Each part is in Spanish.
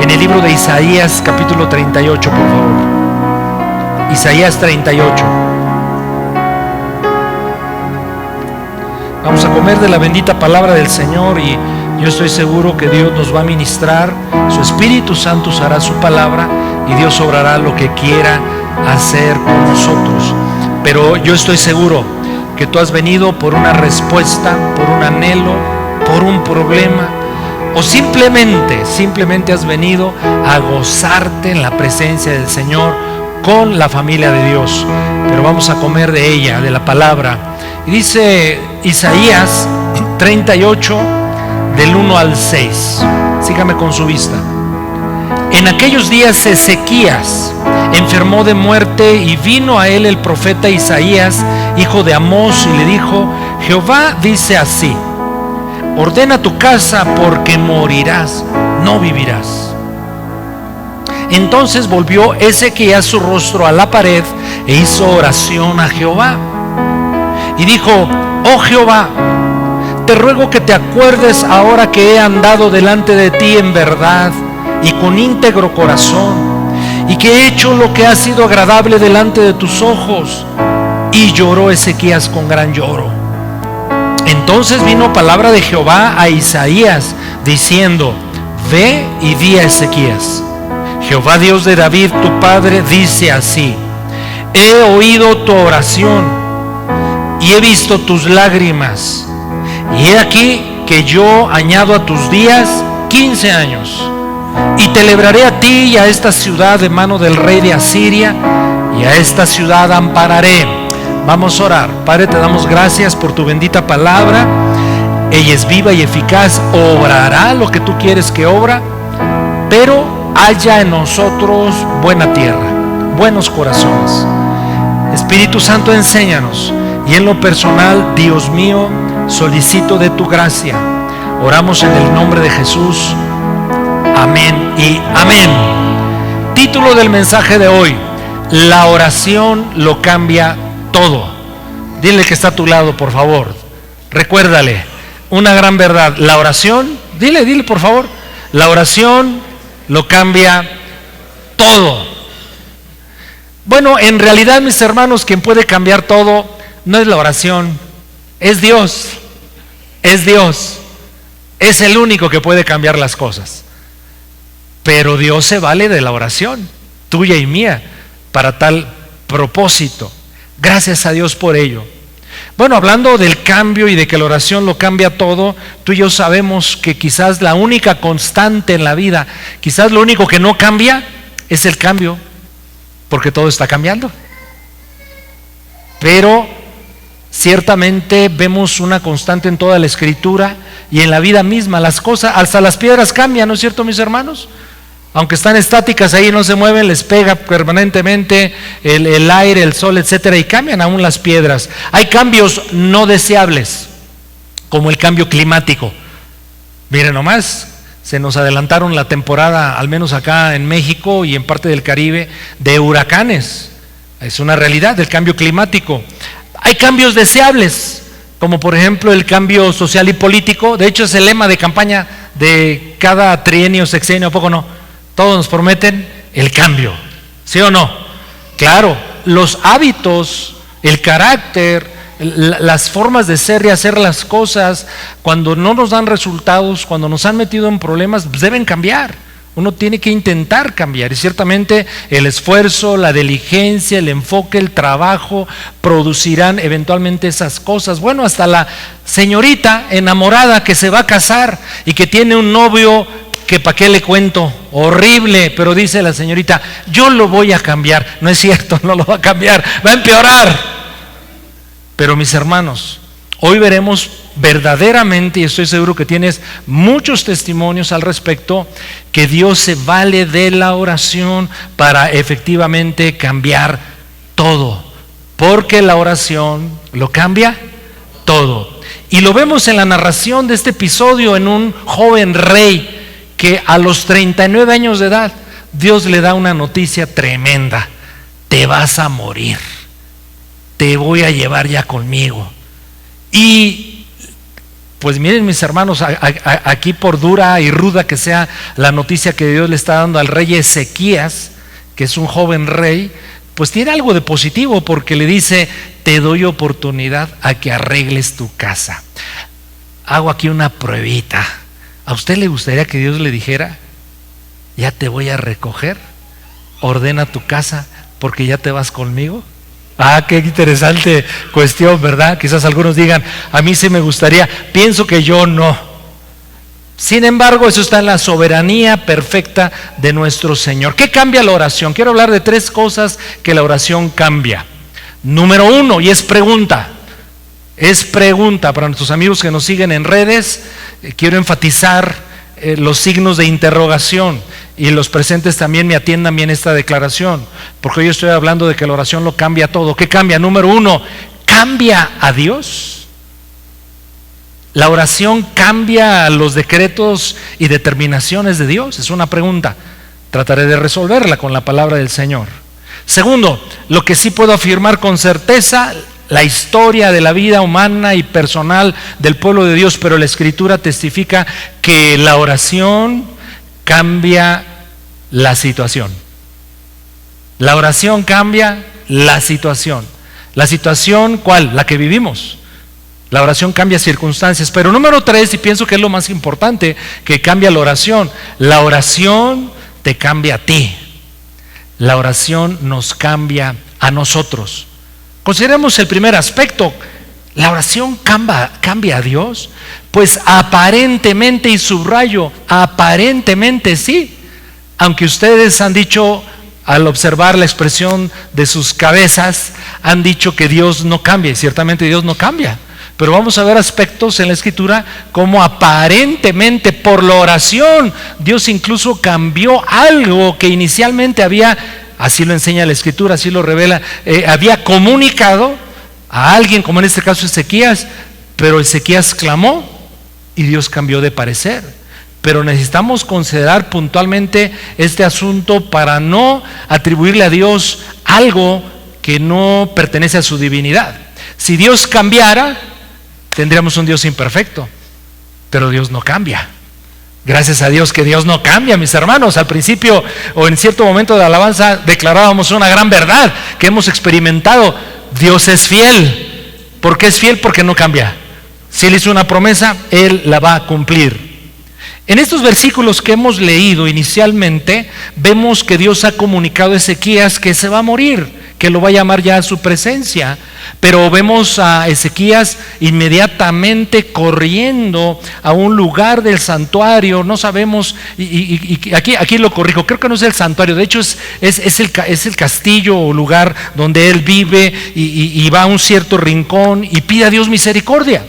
en el libro de Isaías capítulo 38, por favor. Isaías 38. Vamos a comer de la bendita palabra del Señor y yo estoy seguro que Dios nos va a ministrar. Su Espíritu Santo usará su palabra y Dios obrará lo que quiera hacer con nosotros. Pero yo estoy seguro que tú has venido por una respuesta, por un anhelo, por un problema, o simplemente has venido a gozarte en la presencia del Señor con la familia de Dios. Pero vamos a comer de ella, de la palabra. Y dice Isaías 38 del 1 al 6. Sígame con su vista. En aquellos días Ezequías enfermó de muerte y vino a él el profeta Isaías, hijo de Amós, y le dijo: Jehová dice así: ordena tu casa porque morirás, no vivirás. Entonces volvió Ezequías su rostro a la pared e hizo oración a Jehová. Y dijo: oh Jehová, te ruego que te acuerdes ahora que he andado delante de ti en verdad y con íntegro corazón, y que he hecho lo que ha sido agradable delante de tus ojos. Y lloró Ezequías con gran lloro. Entonces vino palabra de Jehová a Isaías, diciendo: ve y di a Ezequías: Jehová Dios de David tu padre dice así: he oído tu oración y he visto tus lágrimas, y he aquí que yo añado a tus días 15 años, y te libraré a ti y a esta ciudad de mano del rey de Asiria, y a esta ciudad ampararé. Vamos a orar. Padre, te damos gracias por tu bendita palabra. Ella es viva y eficaz, obrará lo que tú quieres que obra, pero haya en nosotros buena tierra, buenos corazones. Espíritu Santo, enséñanos. Y en lo personal, Dios mío, solicito de tu gracia. Oramos en el nombre de Jesús. Amén y amén. Título del mensaje de hoy: la oración lo cambia todo. Dile que está a tu lado, por favor. Recuérdale una gran verdad: la oración, dile por favor, la oración lo cambia todo. Bueno, en realidad, mis hermanos, quien puede cambiar todo no es la oración, es Dios. Es Dios. Es el único que puede cambiar las cosas. Pero Dios se vale de la oración, tuya y mía, para tal propósito. Gracias a Dios por ello. Bueno, hablando del cambio y de que la oración lo cambia todo, tú y yo sabemos que quizás la única constante en la vida, quizás lo único que no cambia es el cambio, porque todo está cambiando. Pero ciertamente vemos una constante en toda la Escritura y en la vida misma. Las cosas, hasta las piedras cambian, ¿no es cierto, mis hermanos? Aunque están estáticas ahí, no se mueven, les pega permanentemente el aire, el sol, etcétera, y cambian aún las piedras. Hay cambios no deseables, como el cambio climático. Miren nomás, se nos adelantaron la temporada, al menos acá en México y en parte del Caribe, de huracanes. Es una realidad del cambio climático. Hay cambios deseables, como por ejemplo el cambio social y político. De hecho, es el lema de campaña de cada trienio, sexenio, ¿a poco no? Todos nos prometen el cambio, ¿sí o no? Claro, los hábitos, el carácter, las formas de ser y hacer las cosas, cuando no nos dan resultados, cuando nos han metido en problemas, pues deben cambiar. Uno tiene que intentar cambiar, y ciertamente el esfuerzo, la diligencia, el enfoque, el trabajo producirán eventualmente esas cosas. Bueno, hasta la señorita enamorada que se va a casar y que tiene un novio que para qué le cuento, horrible, pero dice la señorita: yo lo voy a cambiar. No es cierto, no lo va a cambiar, va a empeorar. Pero mis hermanos, hoy veremos verdaderamente, y estoy seguro que tienes muchos testimonios al respecto, que Dios se vale de la oración para efectivamente cambiar todo, porque la oración lo cambia todo. Y lo vemos en la narración de este episodio, en un joven rey que a los 39 años de edad Dios le da una noticia tremenda: te vas a morir, te voy a llevar ya conmigo. Y Pues miren, mis hermanos, aquí por dura y ruda que sea la noticia que Dios le está dando al rey Ezequías, que es un joven rey, pues tiene algo de positivo, porque le dice: te doy oportunidad a que arregles tu casa. Hago aquí una pruebita. ¿A usted le gustaría que Dios le dijera: ya te voy a recoger, ordena tu casa porque ya te vas conmigo? Qué interesante cuestión, ¿verdad? Quizás algunos digan: a mí sí me gustaría, pienso que yo no. Sin embargo, eso está en la soberanía perfecta de nuestro Señor. ¿Qué cambia la oración? Quiero hablar de 3 cosas que la oración cambia. Número 1, y es pregunta para nuestros amigos que nos siguen en redes. Quiero enfatizar los signos de interrogación, y los presentes también me atiendan bien esta declaración, porque hoy estoy hablando de que la oración lo cambia todo. ¿Qué cambia? Número 1, ¿cambia a Dios? ¿La oración cambia los decretos y determinaciones de Dios? Es una pregunta. Trataré de resolverla con la palabra del Señor. Segundo, lo que sí puedo afirmar con certeza: la historia de la vida humana y personal del pueblo de Dios, pero la Escritura testifica que la oración cambia la situación. La oración cambia la situación. ¿La situación cuál? La que vivimos. La oración cambia circunstancias. Pero número 3, y pienso que es lo más importante que cambia la oración te cambia a ti. La oración nos cambia a nosotros. Consideremos el primer aspecto. ¿La oración cambia a Dios? Pues aparentemente, y subrayo, aparentemente sí. Aunque ustedes han dicho, al observar la expresión de sus cabezas, han dicho que Dios no cambia, y ciertamente Dios no cambia. Pero vamos a ver aspectos en la Escritura como aparentemente por la oración Dios incluso cambió algo que inicialmente había, así lo enseña la Escritura, así lo revela, había comunicado a alguien, como en este caso Ezequías, pero Ezequías clamó y Dios cambió de parecer. Pero necesitamos considerar puntualmente este asunto para no atribuirle a Dios algo que no pertenece a su divinidad. Si Dios cambiara, tendríamos un Dios imperfecto, pero Dios no cambia. Gracias a Dios que Dios no cambia, mis hermanos. Al principio o en cierto momento de la alabanza declarábamos una gran verdad que hemos experimentado: Dios es fiel. ¿Por qué es fiel? Porque no cambia. Si Él hizo una promesa, Él la va a cumplir. En estos versículos que hemos leído inicialmente, vemos que Dios ha comunicado a Ezequías que se va a morir, que lo va a llamar ya a su presencia. Pero vemos a Ezequías inmediatamente corriendo a un lugar del santuario. No sabemos, y aquí lo corrijo, creo que no es el santuario, de hecho es el castillo o lugar donde él vive, y va a un cierto rincón y pide a Dios misericordia.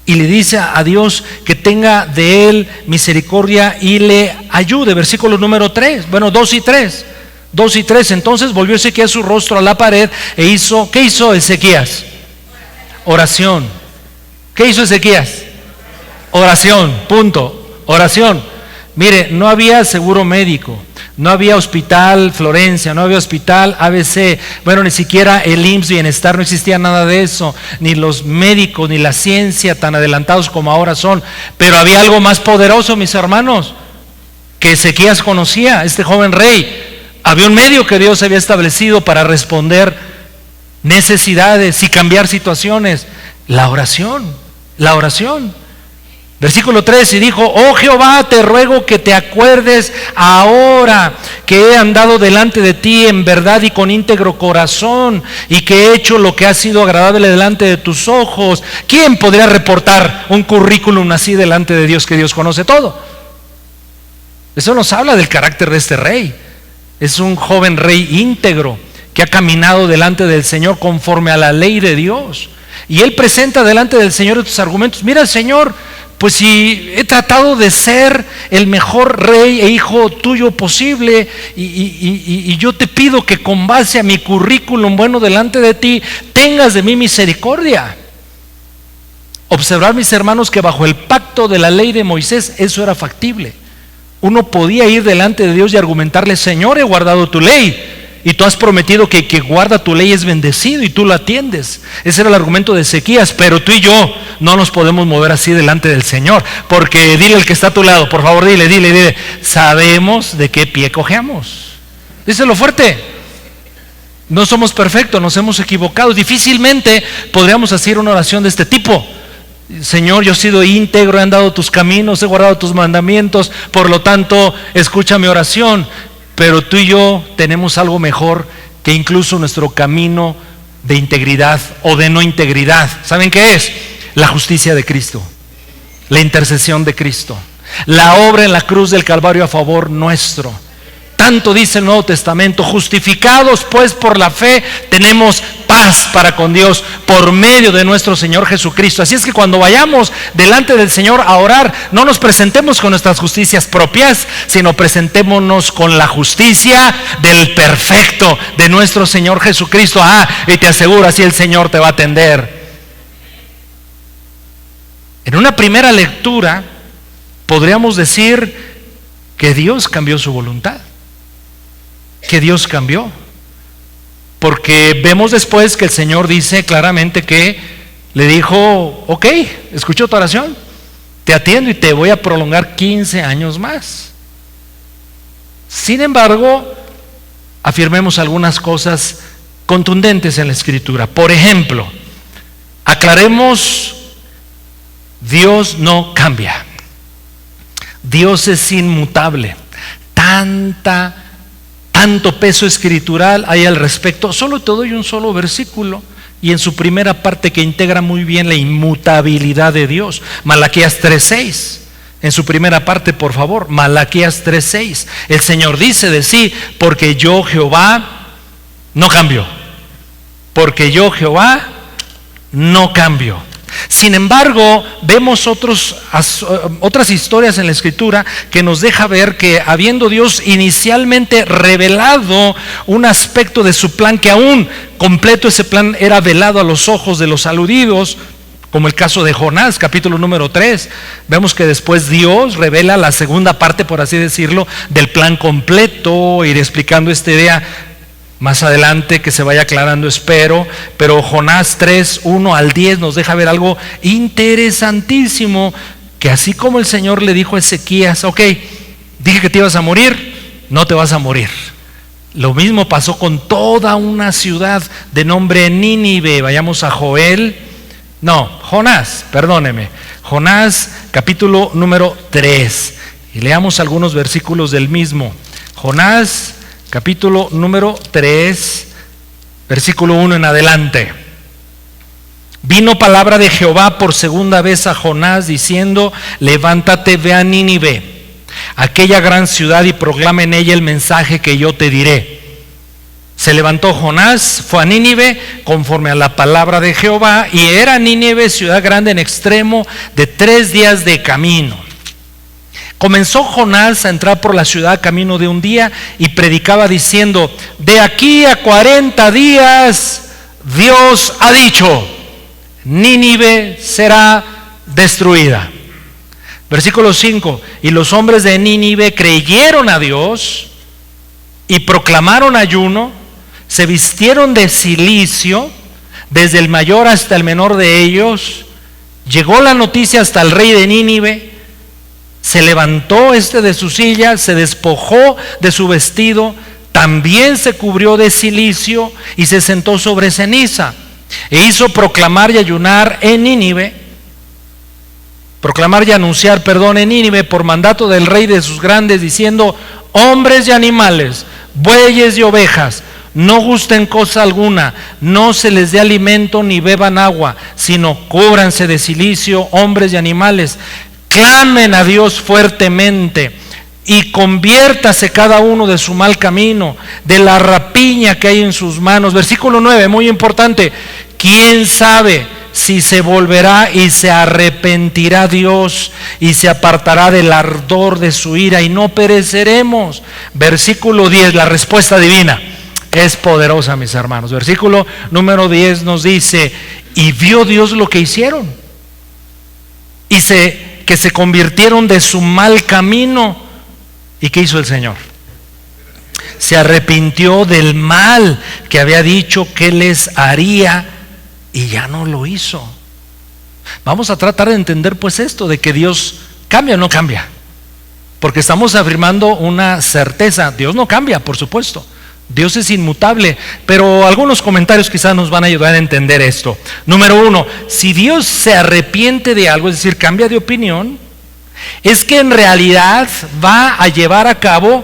Y le dice a Dios que tenga de él misericordia y le ayude. Versículo número 3, 2 y 3. 2 y 3, entonces volvió Ezequías su rostro a la pared e hizo, ¿qué hizo Ezequías? Oración. ¿Qué hizo Ezequías? Oración, punto, oración. Mire, no había seguro médico, no había hospital Florencia, no había hospital ABC, ni siquiera el IMSS Bienestar, no existía nada de eso, ni los médicos, ni la ciencia tan adelantados como ahora son. Pero había algo más poderoso, mis hermanos, que Ezequías conocía, este joven rey. Había un medio que Dios había establecido para responder necesidades y cambiar situaciones: la oración, la oración. Versículo 3, y dijo: oh Jehová, te ruego que te acuerdes ahora que he andado delante de ti en verdad y con íntegro corazón, y que he hecho lo que ha sido agradable delante de tus ojos. ¿Quién podría reportar un currículum así delante de Dios, que Dios conoce todo? Eso nos habla del carácter de este rey. Es un joven rey íntegro que ha caminado delante del Señor conforme a la ley de Dios. Y él presenta delante del Señor estos argumentos: mira, Señor, pues si he tratado de ser el mejor rey e hijo tuyo posible, y yo te pido que con base a mi currículum bueno delante de ti, tengas de mí misericordia. Observar, mis hermanos, que bajo el pacto de la ley de Moisés eso era factible. Uno podía ir delante de Dios y argumentarle: Señor, he guardado tu ley. y tú has prometido que el que guarda tu ley es bendecido y tú lo atiendes. Ese era el argumento de Ezequías, pero tú y yo no nos podemos mover así delante del Señor, porque dile al que está a tu lado, por favor, dile, sabemos de qué pie cojeamos. Díselo fuerte. No somos perfectos, nos hemos equivocado. Difícilmente podríamos hacer una oración de este tipo. Señor, yo he sido íntegro, he andado tus caminos, he guardado tus mandamientos, por lo tanto, escucha mi oración. Pero tú y yo tenemos algo mejor que incluso nuestro camino de integridad o de no integridad. ¿Saben qué es? La justicia de Cristo, la intercesión de Cristo, la obra en la cruz del Calvario a favor nuestro. Tanto dice el Nuevo Testamento: justificados pues por la fe, tenemos paz para con Dios por medio de nuestro Señor Jesucristo. Así es que cuando vayamos delante del Señor a orar, no nos presentemos con nuestras justicias propias, sino presentémonos con la justicia del perfecto, de nuestro Señor Jesucristo. Y te aseguro, así el Señor te va a atender. En una primera lectura podríamos decir que Dios cambió su voluntad, que Dios cambió, porque vemos después que el Señor dice claramente que le dijo: ok, escucho tu oración, te atiendo y te voy a prolongar 15 años más. Sin embargo, afirmemos algunas cosas contundentes en la Escritura. Por ejemplo, aclaremos: Dios no cambia, Dios es inmutable. Tanto peso escritural hay al respecto. Solo te doy un solo versículo, y en su primera parte, que integra muy bien la inmutabilidad de Dios. Malaquías 3:6. En su primera parte, por favor, Malaquías 3:6. El Señor dice de sí: porque yo, Jehová, no cambio. Porque yo, Jehová, no cambio. Sin embargo, vemos otras historias en la Escritura que nos deja ver que, habiendo Dios inicialmente revelado un aspecto de su plan, que aún completo ese plan era velado a los ojos de los aludidos, como el caso de Jonás, capítulo número 3, vemos que después Dios revela la segunda parte, por así decirlo, del plan completo. Iré explicando esta idea más adelante, que se vaya aclarando, espero. Pero Jonás 3:1-10 nos deja ver algo interesantísimo, que así como el Señor le dijo a Ezequías: ok, dije que te ibas a morir, no te vas a morir. Lo mismo pasó con toda una ciudad de nombre Nínive. Vayamos a Jonás, capítulo número 3, y leamos algunos versículos del mismo. Jonás capítulo número 3, versículo 1 en adelante. Vino palabra de Jehová por segunda vez a Jonás, diciendo: levántate, ve a Nínive, aquella gran ciudad, y proclama en ella el mensaje que yo te diré. Se levantó Jonás, fue a Nínive conforme a la palabra de Jehová, y era Nínive ciudad grande en extremo, de 3 días de camino. Comenzó Jonás a entrar por la ciudad camino de un día, y predicaba diciendo: de aquí a 40 días Dios ha dicho, Nínive será destruida. Versículo 5: y los hombres de Nínive creyeron a Dios y proclamaron ayuno, se vistieron de cilicio, desde el mayor hasta el menor de ellos. Llegó la noticia hasta el rey de Nínive. Se levantó de su silla, se despojó de su vestido, también se cubrió de cilicio y se sentó sobre ceniza, e hizo proclamar y ayunar en Nínive, anunciar en Nínive por mandato del rey de sus grandes, diciendo: hombres y animales, bueyes y ovejas, no gusten cosa alguna, no se les dé alimento ni beban agua, sino cúbranse de cilicio, hombres y animales. Clamen a Dios fuertemente, y conviértase cada uno de su mal camino, de la rapiña que hay en sus manos. Versículo 9, muy importante: ¿quién sabe si se volverá y se arrepentirá Dios y se apartará del ardor de su ira y no pereceremos? Versículo 10, la respuesta divina es poderosa, mis hermanos. Versículo número 10 nos dice: y vio Dios lo que hicieron, y que se convirtieron de su mal camino. ¿Y qué hizo el Señor? se arrepintió del mal que había dicho que les haría y ya no lo hizo. Vamos a tratar de entender pues esto de que Dios cambia o no cambia, porque estamos afirmando una certeza. Dios no cambia, por supuesto, Dios es inmutable, pero algunos comentarios quizás nos van a ayudar a entender esto. Número uno, si Dios se arrepiente de algo, es decir, cambia de opinión, es que en realidad va a llevar a cabo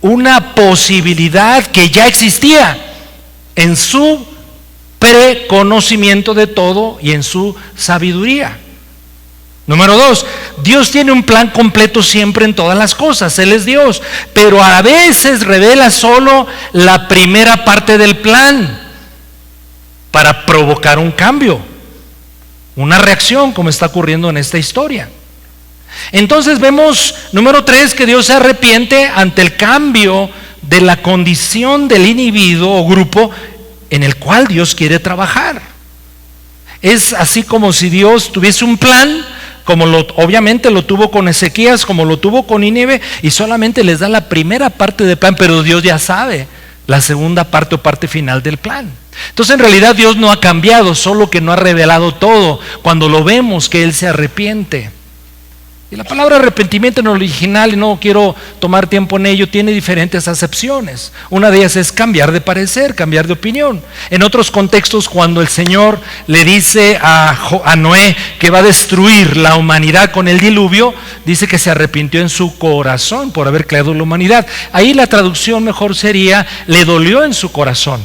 una posibilidad que ya existía en su preconocimiento de todo y en su sabiduría. Número dos, Dios tiene un plan completo siempre en todas las cosas, Él es Dios, pero a veces revela solo la primera parte del plan para provocar un cambio, una reacción, como está ocurriendo en esta historia. Entonces vemos, número tres, que Dios se arrepiente ante el cambio de la condición del individuo o grupo en el cual Dios quiere trabajar. Es así como si Dios tuviese un plan, como obviamente lo tuvo con Ezequías, como lo tuvo con Nínive, y solamente les da la primera parte del plan, pero Dios ya sabe la segunda parte o parte final del plan. Entonces en realidad Dios no ha cambiado, solo que no ha revelado todo cuando lo vemos que Él se arrepiente. Y la palabra arrepentimiento en el original, y no quiero tomar tiempo en ello, tiene diferentes acepciones. Una de ellas es cambiar de parecer, cambiar de opinión. En otros contextos, cuando el Señor le dice a Noé que va a destruir la humanidad con el diluvio, dice que se arrepintió en su corazón por haber creado la humanidad. Ahí la traducción mejor sería, le dolió en su corazón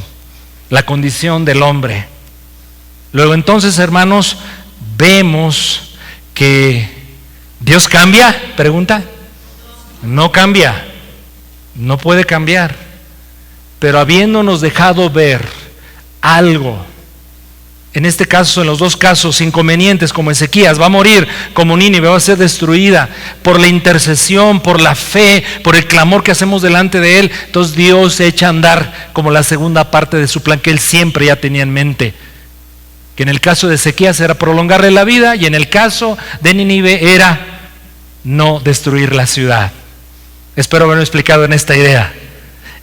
la condición del hombre. Luego entonces, hermanos, vemos que ¿Dios cambia? Pregunta. No cambia, no puede cambiar, pero habiéndonos dejado ver algo, en este caso, en los dos casos inconvenientes, como Ezequías va a morir, como Nínive va a ser destruida, por la intercesión, por la fe, por el clamor que hacemos delante de Él, entonces Dios se echa a andar como la segunda parte de su plan que Él siempre ya tenía en mente. Que en el caso de Ezequías era prolongarle la vida, y en el caso de Nínive era no destruir la ciudad. Espero haberme explicado en esta idea.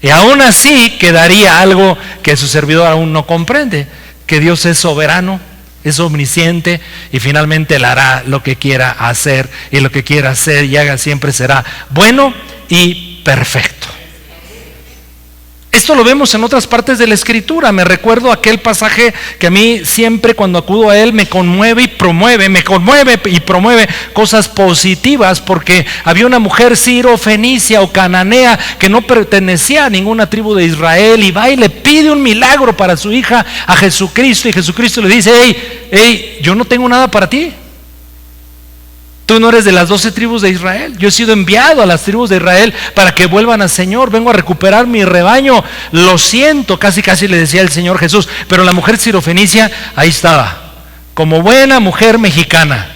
Y aún así quedaría algo que su servidor aún no comprende, que Dios es soberano, es omnisciente, y finalmente Él hará lo que quiera hacer, y lo que quiera hacer y haga siempre será bueno y perfecto. Esto lo vemos en otras partes de la Escritura. Me recuerdo aquel pasaje que a mí siempre cuando acudo a él me conmueve y promueve, cosas positivas, porque había una mujer siro-fenicia o cananea que no pertenecía a ninguna tribu de Israel, y va y le pide un milagro para su hija a Jesucristo, y Jesucristo le dice: hey, yo no tengo nada para ti. Tú no eres de las 12 tribus de Israel. Yo he sido enviado a las tribus de Israel para que vuelvan al Señor. Vengo a recuperar mi rebaño. Lo siento, casi le decía el Señor Jesús. Pero la mujer sirofenicia ahí estaba, como buena mujer mexicana,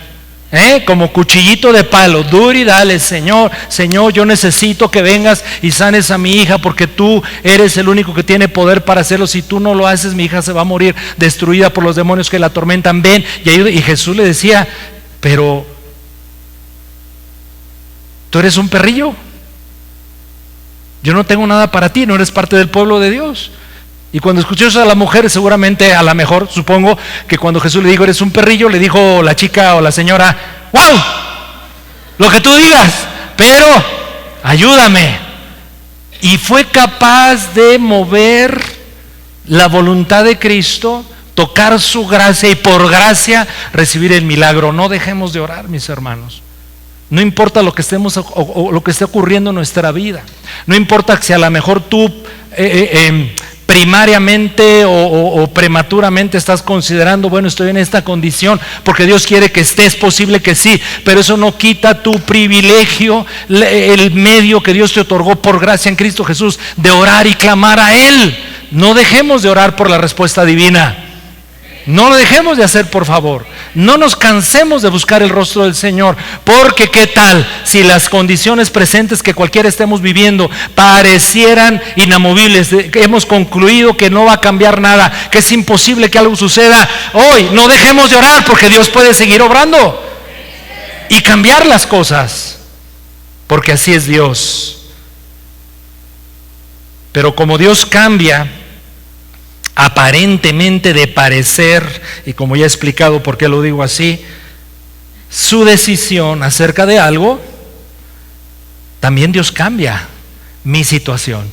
como cuchillito de palo, duro y dale: Señor, yo necesito que vengas y sanes a mi hija, porque tú eres el único que tiene poder para hacerlo. Si tú no lo haces, mi hija se va a morir destruida por los demonios que la atormentan. Ven y ayuda. Y Jesús le decía: pero tú eres un perrillo, yo no tengo nada para ti, no eres parte del pueblo de Dios. Y cuando escuchó eso a la mujer, seguramente, a lo mejor, supongo que cuando Jesús le dijo: eres un perrillo, le dijo la chica o la señora: ¡wow! Lo que tú digas, pero ayúdame. Y fue capaz de mover la voluntad de Cristo, tocar su gracia, y por gracia recibir el milagro. No dejemos de orar, mis hermanos. No importa lo que estemos o lo que esté ocurriendo en nuestra vida. No importa si a lo mejor tú primariamente o prematuramente estás considerando: bueno, estoy en esta condición porque Dios quiere que esté. Es posible que sí, pero eso no quita tu privilegio, el medio que Dios te otorgó por gracia en Cristo Jesús, de orar y clamar a Él. No dejemos de orar por la respuesta divina. No lo dejemos de hacer, por favor. No nos cansemos de buscar el rostro del Señor, porque ¿qué tal si las condiciones presentes que cualquiera estemos viviendo parecieran inamovibles? Hemos concluido que no va a cambiar nada, que es imposible que algo suceda. Hoy no dejemos de orar, porque Dios puede seguir obrando y cambiar las cosas, porque así es Dios. Pero como Dios cambia aparentemente de parecer, y como ya he explicado por qué lo digo así, su decisión acerca de algo, también Dios cambia mi situación.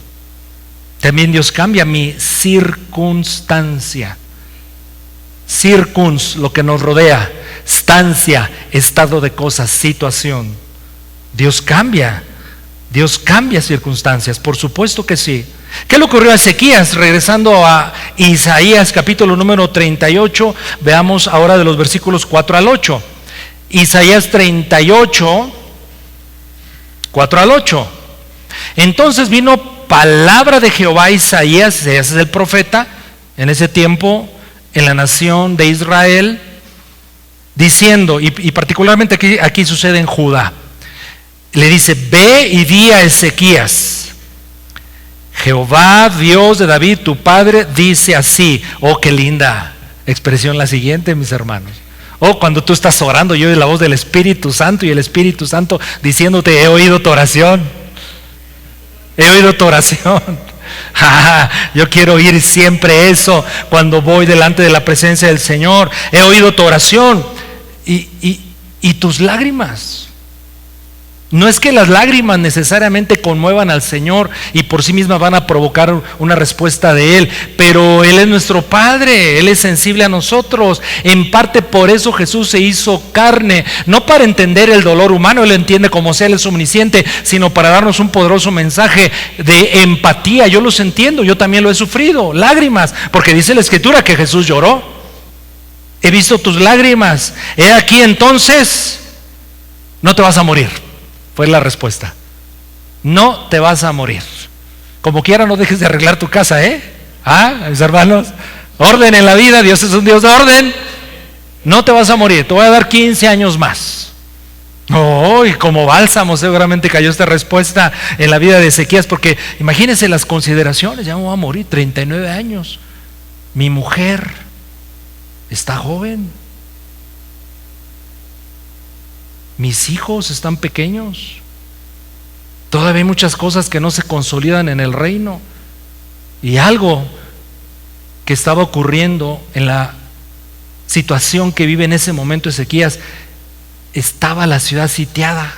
También Dios cambia mi circunstancia. Lo que nos rodea, stancia, estado de cosas, situación. Dios cambia circunstancias, por supuesto que sí. ¿Qué le ocurrió a Ezequías? Regresando a Isaías capítulo número 38, veamos ahora de los versículos 4 al 8. Isaías 38, 4 al 8. Entonces vino palabra de Jehová a Isaías es el profeta, en ese tiempo en la nación de Israel, diciendo, y particularmente aquí sucede en Judá, le dice: ve y di a Ezequías, Jehová Dios de David tu padre dice así. Oh, qué linda expresión la siguiente, mis hermanos. Oh, cuando tú estás orando y oyes la voz del Espíritu Santo y el Espíritu Santo diciéndote: he oído tu oración, he oído tu oración. Yo quiero oír siempre eso cuando voy delante de la presencia del Señor. He oído tu oración y tus lágrimas. No es que las lágrimas necesariamente conmuevan al Señor y por sí mismas van a provocar una respuesta de Él, pero Él es nuestro Padre, Él es sensible a nosotros. En parte por eso Jesús se hizo carne, no para entender el dolor humano, Él lo entiende como sea, Él es omnisciente, sino para darnos un poderoso mensaje de empatía. Yo los entiendo, yo también lo he sufrido, lágrimas, porque dice la Escritura que Jesús lloró. He visto tus lágrimas, he aquí entonces, no te vas a morir. Fue la respuesta. No te vas a morir. Como quiera, no dejes de arreglar tu casa, mis hermanos. Orden en la vida, Dios es un Dios de orden. No te vas a morir, te voy a dar 15 años más. Oh, y como bálsamo seguramente cayó esta respuesta en la vida de Ezequías, porque imagínense las consideraciones: ya me voy a morir, 39 años. Mi mujer está joven. Mis hijos están pequeños. Todavía hay muchas cosas que no se consolidan en el reino. Y algo que estaba ocurriendo en la situación que vive en ese momento Ezequías, estaba la ciudad sitiada.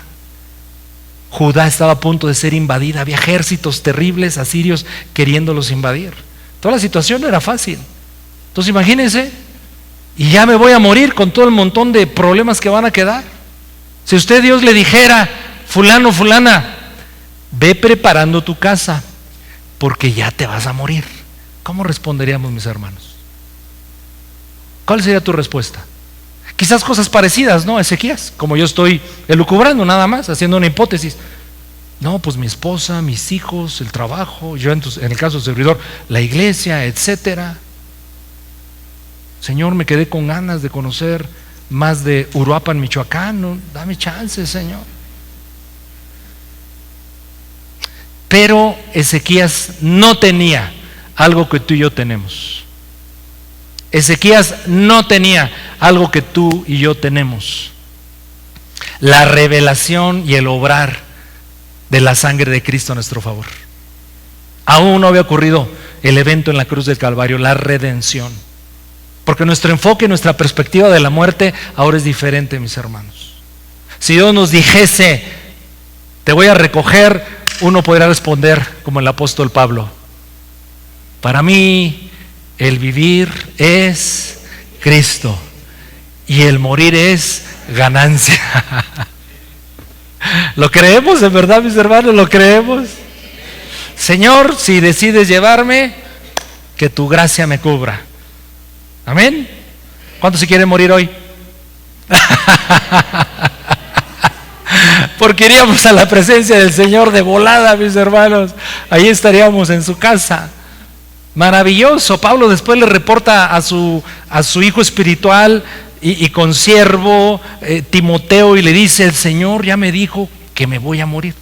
Judá estaba a punto de ser invadida. Había ejércitos terribles asirios queriéndolos invadir. Toda la situación no era fácil. Entonces imagínense, y ya me voy a morir con todo el montón de problemas que van a quedar. Si usted, Dios le dijera: fulano, fulana, ve preparando tu casa porque ya te vas a morir, ¿cómo responderíamos, mis hermanos? ¿Cuál sería tu respuesta? Quizás cosas parecidas, ¿no? Ezequías, como yo estoy elucubrando nada más, haciendo una hipótesis. No, pues mi esposa, mis hijos, el trabajo, yo en el caso del servidor, la iglesia, etcétera. Señor, me quedé con ganas de conocer más de Uruapan, Michoacán. No, dame chance, Señor. Pero Ezequías no tenía algo que tú y yo tenemos. Ezequías no tenía algo que tú y yo tenemos: la revelación y el obrar de la sangre de Cristo a nuestro favor. Aún no había ocurrido el evento en la cruz del Calvario, la redención. Porque nuestro enfoque, nuestra perspectiva de la muerte ahora es diferente, mis hermanos. Si Dios nos dijese: te voy a recoger, uno podría responder como el apóstol Pablo: para mí el vivir es Cristo y el morir es ganancia. ¿Lo creemos en verdad, mis hermanos? ¿Lo creemos? Señor, si decides llevarme, que tu gracia me cubra. Amén. ¿Cuántos se quieren morir hoy? Porque iríamos a la presencia del Señor de volada, mis hermanos. Ahí estaríamos en su casa. Maravilloso. Pablo después le reporta a su hijo espiritual y consiervo Timoteo, y le dice: el Señor ya me dijo que me voy a morir.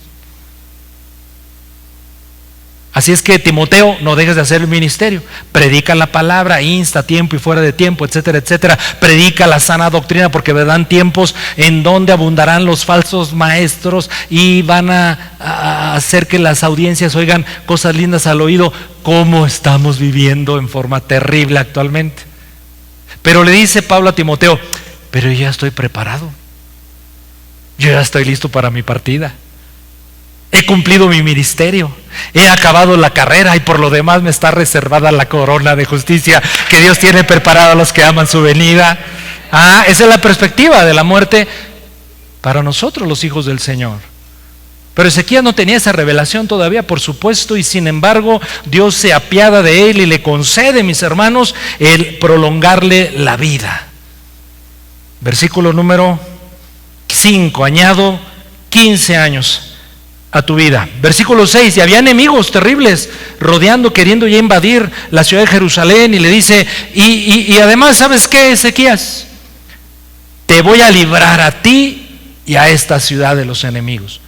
Así es que, Timoteo, no dejes de hacer el ministerio. Predica la palabra, insta a tiempo y fuera de tiempo, etcétera, etcétera. Predica la sana doctrina, porque vendrán tiempos en donde abundarán los falsos maestros y van a a hacer que las audiencias oigan cosas lindas al oído, como estamos viviendo en forma terrible actualmente. Pero le dice Pablo a Timoteo, pero yo ya estoy preparado, yo ya estoy listo para mi partida, he cumplido mi ministerio, he acabado la carrera y por lo demás me está reservada la corona de justicia que Dios tiene preparada a los que aman su venida. Esa es la perspectiva de la muerte para nosotros los hijos del Señor. Pero Ezequías no tenía esa revelación todavía, por supuesto, y sin embargo Dios se apiada de él y le concede, mis hermanos, el prolongarle la vida. Versículo número 5, añado 15 años a tu vida. Versículo 6, y había enemigos terribles rodeando, queriendo ya invadir la ciudad de Jerusalén, y le dice, y además, ¿sabes qué, Ezequías? Te voy a librar a ti y a esta ciudad de los enemigos.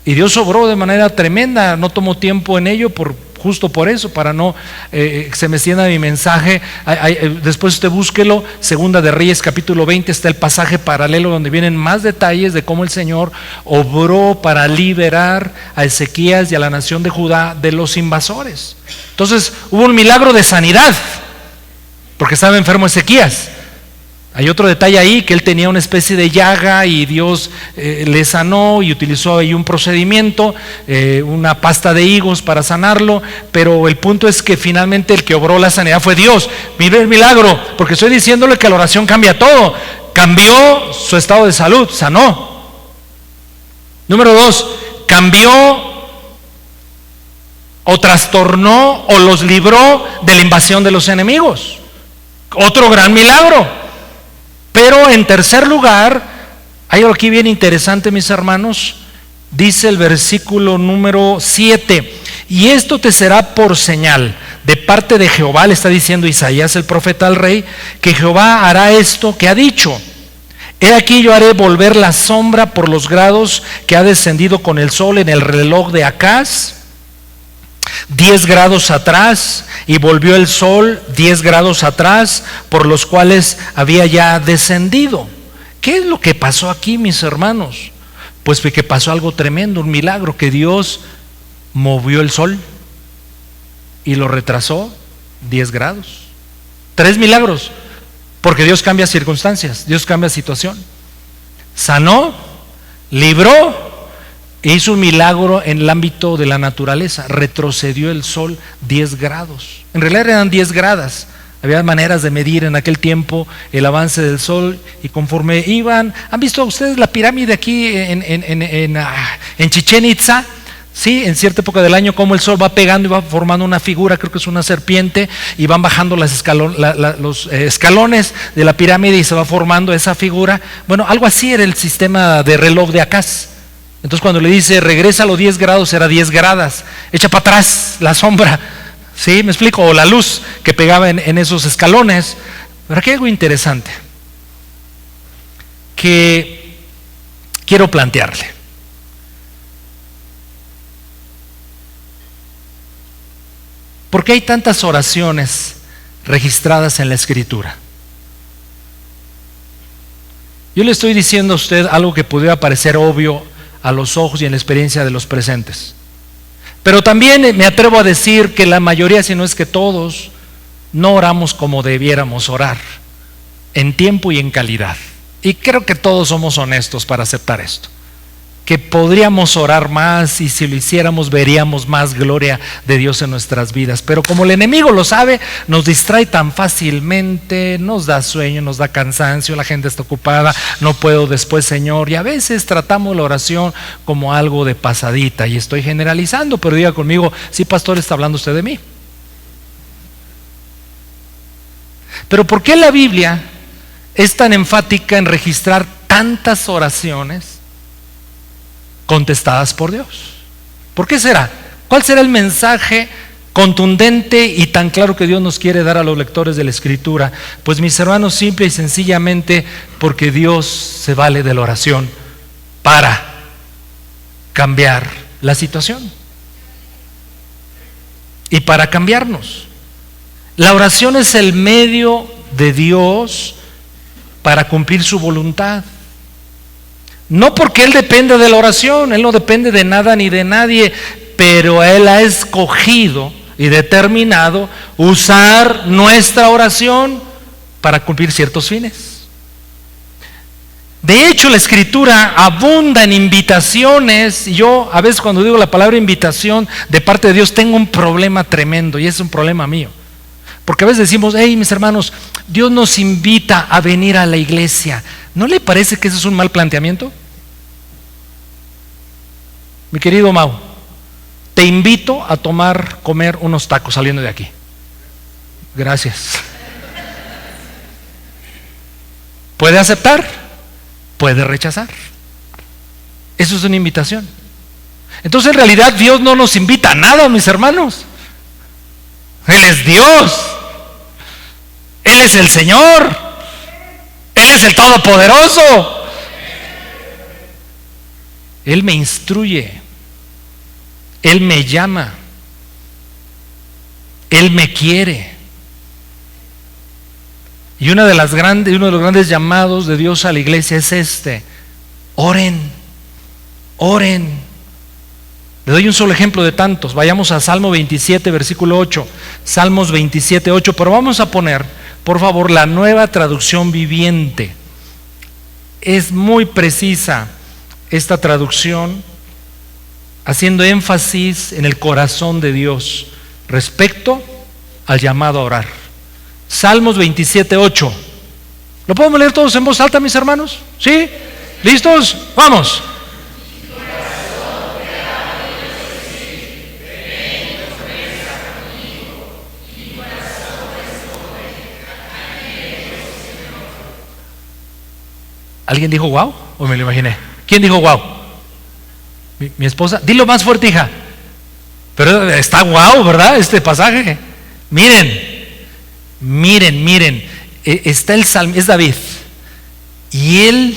Y Dios obró de manera tremenda, no tomó tiempo en ello justo por eso, para no se me extienda mi mensaje. Después usted búsquelo, Segunda de Reyes capítulo 20, está el pasaje paralelo donde vienen más detalles de cómo el Señor obró para liberar a Ezequías y a la nación de Judá de los invasores. Entonces hubo un milagro de sanidad, porque estaba enfermo Ezequías. Hay otro detalle ahí, que él tenía una especie de llaga y Dios le sanó y utilizó ahí un procedimiento, una pasta de higos para sanarlo, pero el punto es que finalmente el que obró la sanidad fue Dios. Mire el milagro, porque estoy diciéndole que la oración cambia todo. Cambió su estado de salud, sanó. Número 2, cambió o trastornó o los libró de la invasión de los enemigos. Otro gran milagro. Pero en tercer lugar, hay algo aquí bien interesante, mis hermanos. Dice el versículo número 7, y esto te será por señal de parte de Jehová, le está diciendo Isaías el profeta al rey, que Jehová hará esto que ha dicho. He aquí yo haré volver la sombra por los grados que ha descendido con el sol en el reloj de Acaz, 10 grados atrás, y volvió el sol 10 grados atrás, por los cuales había ya descendido. ¿Qué es lo que pasó aquí, mis hermanos? Pues que pasó algo tremendo, un milagro, que Dios movió el sol y lo retrasó 10 grados. 3 milagros, porque Dios cambia circunstancias, Dios cambia situación. Sanó, libró, e hizo un milagro en el ámbito de la naturaleza. Retrocedió el sol 10 grados. En realidad eran 10 gradas. Había maneras de medir en aquel tiempo el avance del sol, y conforme iban, ¿han visto ustedes la pirámide aquí en Chichén Itzá? Sí, en cierta época del año, como el sol va pegando y va formando una figura, creo que es una serpiente, y van bajando los escalones de la pirámide y se va formando esa figura. Bueno, algo así era el sistema de reloj de Acaz. Entonces cuando le dice regresa a los 10 grados, era 10 gradas, echa para atrás la sombra, ¿sí? ¿Me explico? O la luz que pegaba en esos escalones. Pero aquí hay algo interesante que quiero plantearle. ¿Por qué hay tantas oraciones registradas en la Escritura? Yo le estoy diciendo a usted algo que pudiera parecer obvio a los ojos y en la experiencia de los presentes, pero también me atrevo a decir que la mayoría, si no es que todos, no oramos como debiéramos orar, en tiempo y en calidad. Y creo que todos somos honestos para aceptar esto, que podríamos orar más, y si lo hiciéramos veríamos más gloria de Dios en nuestras vidas. Pero como el enemigo lo sabe, nos distrae tan fácilmente, nos da sueño, nos da cansancio, la gente está ocupada, no puedo después, Señor, y a veces tratamos la oración como algo de pasadita, y estoy generalizando, pero diga conmigo, sí, pastor, está hablando usted de mí. Pero ¿por qué la Biblia es tan enfática en registrar tantas oraciones contestadas por Dios? ¿Por qué será? ¿Cuál será el mensaje contundente y tan claro que Dios nos quiere dar a los lectores de la Escritura? Pues, mis hermanos, simple y sencillamente porque Dios se vale de la oración para cambiar la situación y para cambiarnos. La oración es el medio de Dios para cumplir su voluntad. No porque Él depende de la oración, Él no depende de nada ni de nadie, pero Él ha escogido y determinado usar nuestra oración para cumplir ciertos fines. De hecho, la Escritura abunda en invitaciones, y yo a veces cuando digo la palabra invitación de parte de Dios tengo un problema tremendo, y es un problema mío. Porque a veces decimos, hey mis hermanos, Dios nos invita a venir a la iglesia. ¿No le parece que ese es un mal planteamiento? Mi querido Mau, te invito a comer unos tacos saliendo de aquí. Gracias. ¿Puede aceptar? Puede rechazar. Eso es una invitación. Entonces en realidad Dios no nos invita a nada, mis hermanos. Él es Dios. Él es el Señor. Él es el Todopoderoso. Él me instruye. Él me llama. Él me quiere. Y uno de los grandes llamados de Dios a la iglesia es oren, oren. Le doy un solo ejemplo de tantos. Vayamos a Salmo 27, versículo 8. Salmos 27, 8. Pero vamos a poner, por favor, la Nueva Traducción Viviente. Es muy precisa esta traducción, haciendo énfasis en el corazón de Dios respecto al llamado a orar. Salmos 27, 8. ¿Lo podemos leer todos en voz alta, mis hermanos? ¿Sí? ¿Listos? ¡Vamos! ¿Alguien dijo wow? ¿O me lo imaginé? ¿Quién dijo wow? Mi esposa. Dilo más fuerte, hija. Pero está wow, ¿verdad? Este pasaje. Miren. Está el salmo, es David. Y él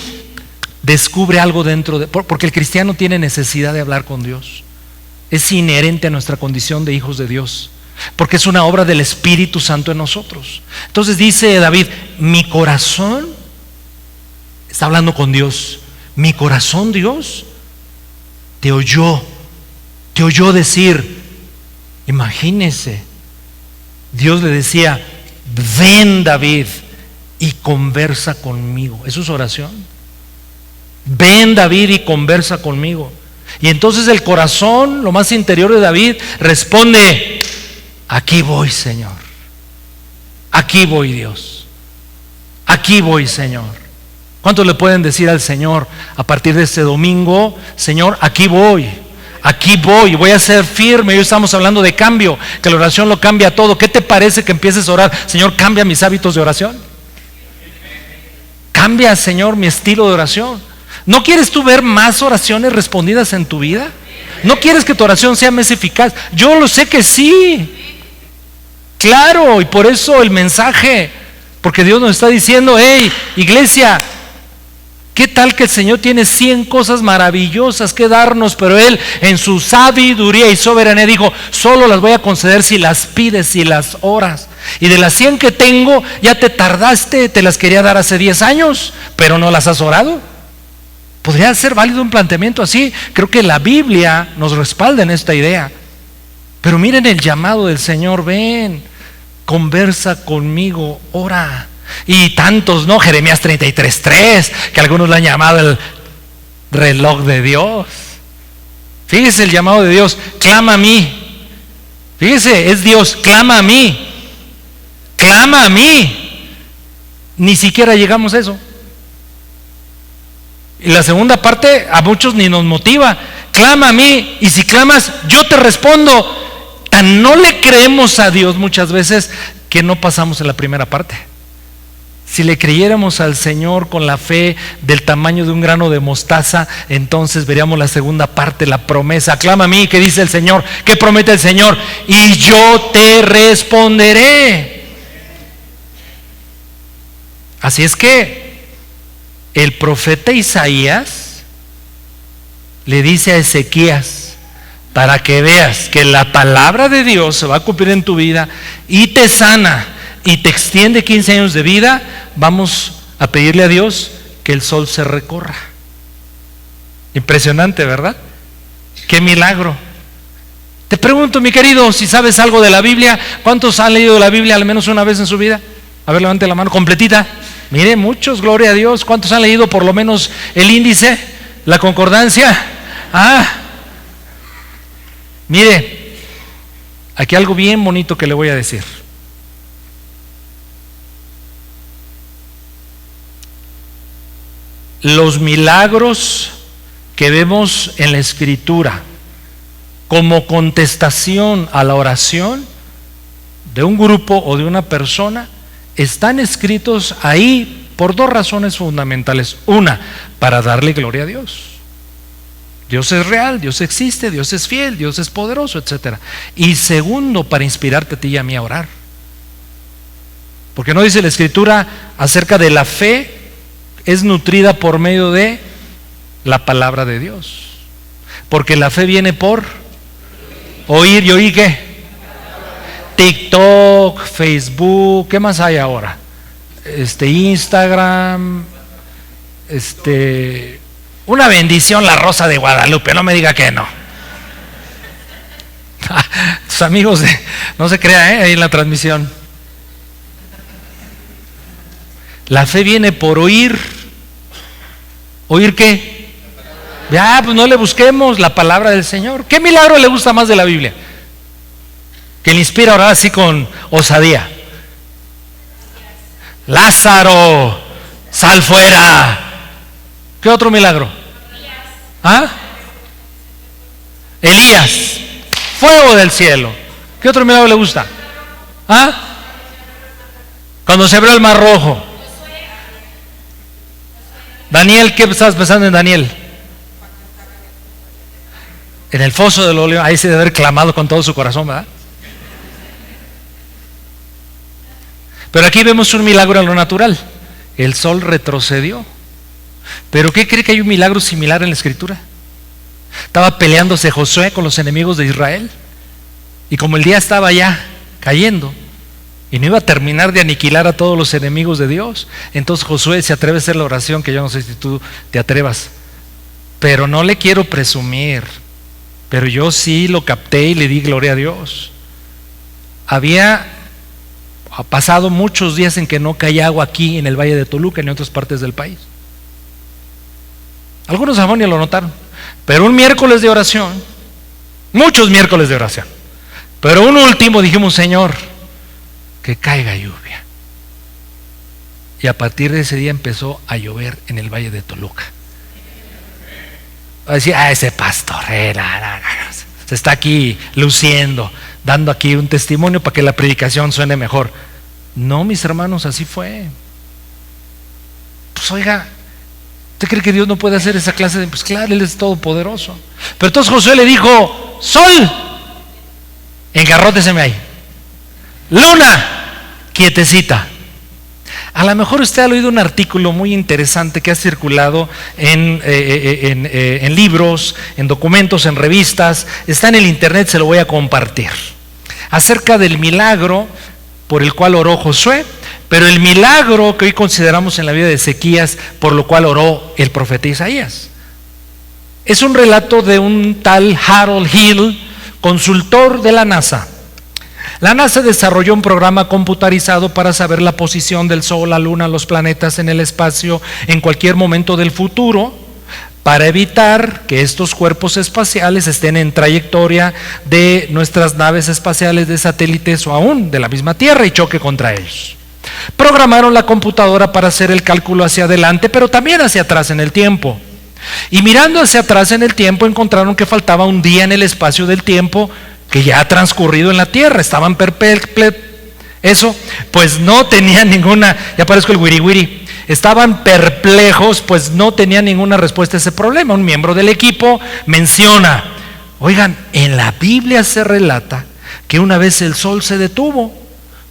descubre algo dentro de, porque el cristiano tiene necesidad de hablar con Dios. Es inherente a nuestra condición de hijos de Dios, porque es una obra del Espíritu Santo en nosotros. Entonces dice David, mi corazón, está hablando con Dios, mi corazón, Dios, te oyó decir. Imagínese, Dios le decía, ven David y conversa conmigo. Eso es oración. Ven David y conversa conmigo. Y entonces el corazón, lo más interior de David, responde, aquí voy, Señor. Aquí voy, Dios. Aquí voy, Señor. ¿Cuántos le pueden decir al Señor a partir de este domingo, Señor, aquí voy? Aquí voy a ser firme. Hoy estamos hablando de cambio, que la oración lo cambia todo. ¿Qué te parece que empieces a orar? Señor, cambia mis hábitos de oración. Cambia, Señor, mi estilo de oración. ¿No quieres tú ver más oraciones respondidas en tu vida? ¿No quieres que tu oración sea más eficaz? Yo lo sé que sí. Claro, y por eso el mensaje, porque Dios nos está diciendo, hey, iglesia, ¿qué tal que el Señor tiene 100 cosas maravillosas que darnos, pero Él en su sabiduría y soberanía dijo, solo las voy a conceder si las pides, si las oras? Y de las 100 que tengo, ya te tardaste, te las quería dar hace 10 años, pero no las has orado. ¿Podría ser válido un planteamiento así? Creo que la Biblia nos respalda en esta idea. Pero miren el llamado del Señor, ven, conversa conmigo, ora. Y tantos, ¿no? Jeremías 33:3, que algunos lo han llamado el reloj de Dios. Fíjese el llamado de Dios, clama a mí. Fíjese, es Dios, clama a mí. Clama a mí. Ni siquiera llegamos a eso. Y la segunda parte a muchos ni nos motiva. Clama a mí, y si clamas, yo te respondo. Tan no le creemos a Dios muchas veces que no pasamos en la primera parte. Si le creyéramos al Señor con la fe del tamaño de un grano de mostaza, entonces veríamos la segunda parte, la promesa. Clama a mí, ¿qué dice el Señor? ¿Qué promete el Señor? Y yo te responderé. Así es que el profeta Isaías le dice a Ezequías, para que veas que la palabra de Dios se va a cumplir en tu vida y te sana y te extiende 15 años de vida, vamos a pedirle a Dios que el sol se recorra. Impresionante, ¿verdad? ¡Qué milagro! Te pregunto, mi querido, si sabes algo de la Biblia. ¿Cuántos han leído la Biblia al menos una vez en su vida? A ver, levante la mano, completita. Mire, muchos, gloria a Dios. ¿Cuántos han leído por lo menos el índice, la concordancia? Mire, aquí algo bien bonito que le voy a decir. Los milagros que vemos en la Escritura como contestación a la oración de un grupo o de una persona están escritos ahí por dos razones fundamentales. Una, para darle gloria a Dios. Dios es real, Dios existe, Dios es fiel, Dios es poderoso, etc. Y segundo, para inspirarte a ti y a mí a orar. Porque no dice la Escritura acerca de la fe, es nutrida por medio de la palabra de Dios. Porque la fe viene por oír. ¿Y oír qué? TikTok, Facebook, ¿qué más hay ahora? Instagram, una bendición, la Rosa de Guadalupe, no me diga que no. Tus amigos, no se crea, ahí en la transmisión. La fe viene por oír. ¿Oír qué? Ya, pues no le busquemos la palabra del Señor. ¿Qué milagro le gusta más de la Biblia? Que le inspira a orar así con osadía. Lázaro, sal fuera. ¿Qué otro milagro? Elías, fuego del cielo. ¿Qué otro milagro le gusta? Cuando se abrió el mar rojo. Daniel, ¿qué estabas pensando en Daniel? En el foso de los leones, ahí se debe haber clamado con todo su corazón, ¿verdad? Pero aquí vemos un milagro en lo natural. El sol retrocedió. ¿Pero qué cree que hay un milagro similar en la Escritura? Estaba peleándose Josué con los enemigos de Israel. Y como el día estaba ya cayendo y no iba a terminar de aniquilar a todos los enemigos de Dios, entonces Josué se atreve a hacer la oración que yo no sé si tú te atrevas. Pero no le quiero presumir, pero yo sí lo capté y le di gloria a Dios. Había pasado muchos días en que no caía agua aquí en el Valle de Toluca ni en otras partes del país. Algunos aún ya lo notaron. Pero un miércoles de oración, muchos miércoles de oración, pero un último dijimos: Señor, que caiga lluvia. Y a partir de ese día empezó a llover en el Valle de Toluca. Va a decir: ese pastor se está aquí luciendo, dando aquí un testimonio para que la predicación suene mejor. No, mis hermanos, así fue. Pues oiga, ¿usted cree que Dios no puede hacer esa clase de...? Pues claro, Él es todopoderoso. Pero entonces Josué le dijo: sol, engarróteseme ahí. Luna, quietecita. A lo mejor usted ha oído un artículo muy interesante que ha circulado en libros, en documentos, en revistas. Está en el internet, se lo voy a compartir. Acerca del milagro por el cual oró Josué, pero el milagro que hoy consideramos en la vida de Ezequías, por lo cual oró el profeta Isaías. Es un relato de un tal Harold Hill, consultor de la NASA. La NASA desarrolló un programa computarizado para saber la posición del Sol, la Luna, los planetas en el espacio en cualquier momento del futuro, para evitar que estos cuerpos espaciales estén en trayectoria de nuestras naves espaciales, de satélites o aún de la misma Tierra y choque contra ellos. Programaron la computadora para hacer el cálculo hacia adelante, pero también hacia atrás en el tiempo. Y mirando hacia atrás en el tiempo encontraron que faltaba un día en el espacio del tiempo que ya ha transcurrido en la Tierra. Estaban eso, pues no tenían ninguna, ya parezco el wiri wiri, estaban perplejos, pues no tenían ninguna respuesta a ese problema. Un miembro del equipo menciona: oigan, en la Biblia se relata que una vez el sol se detuvo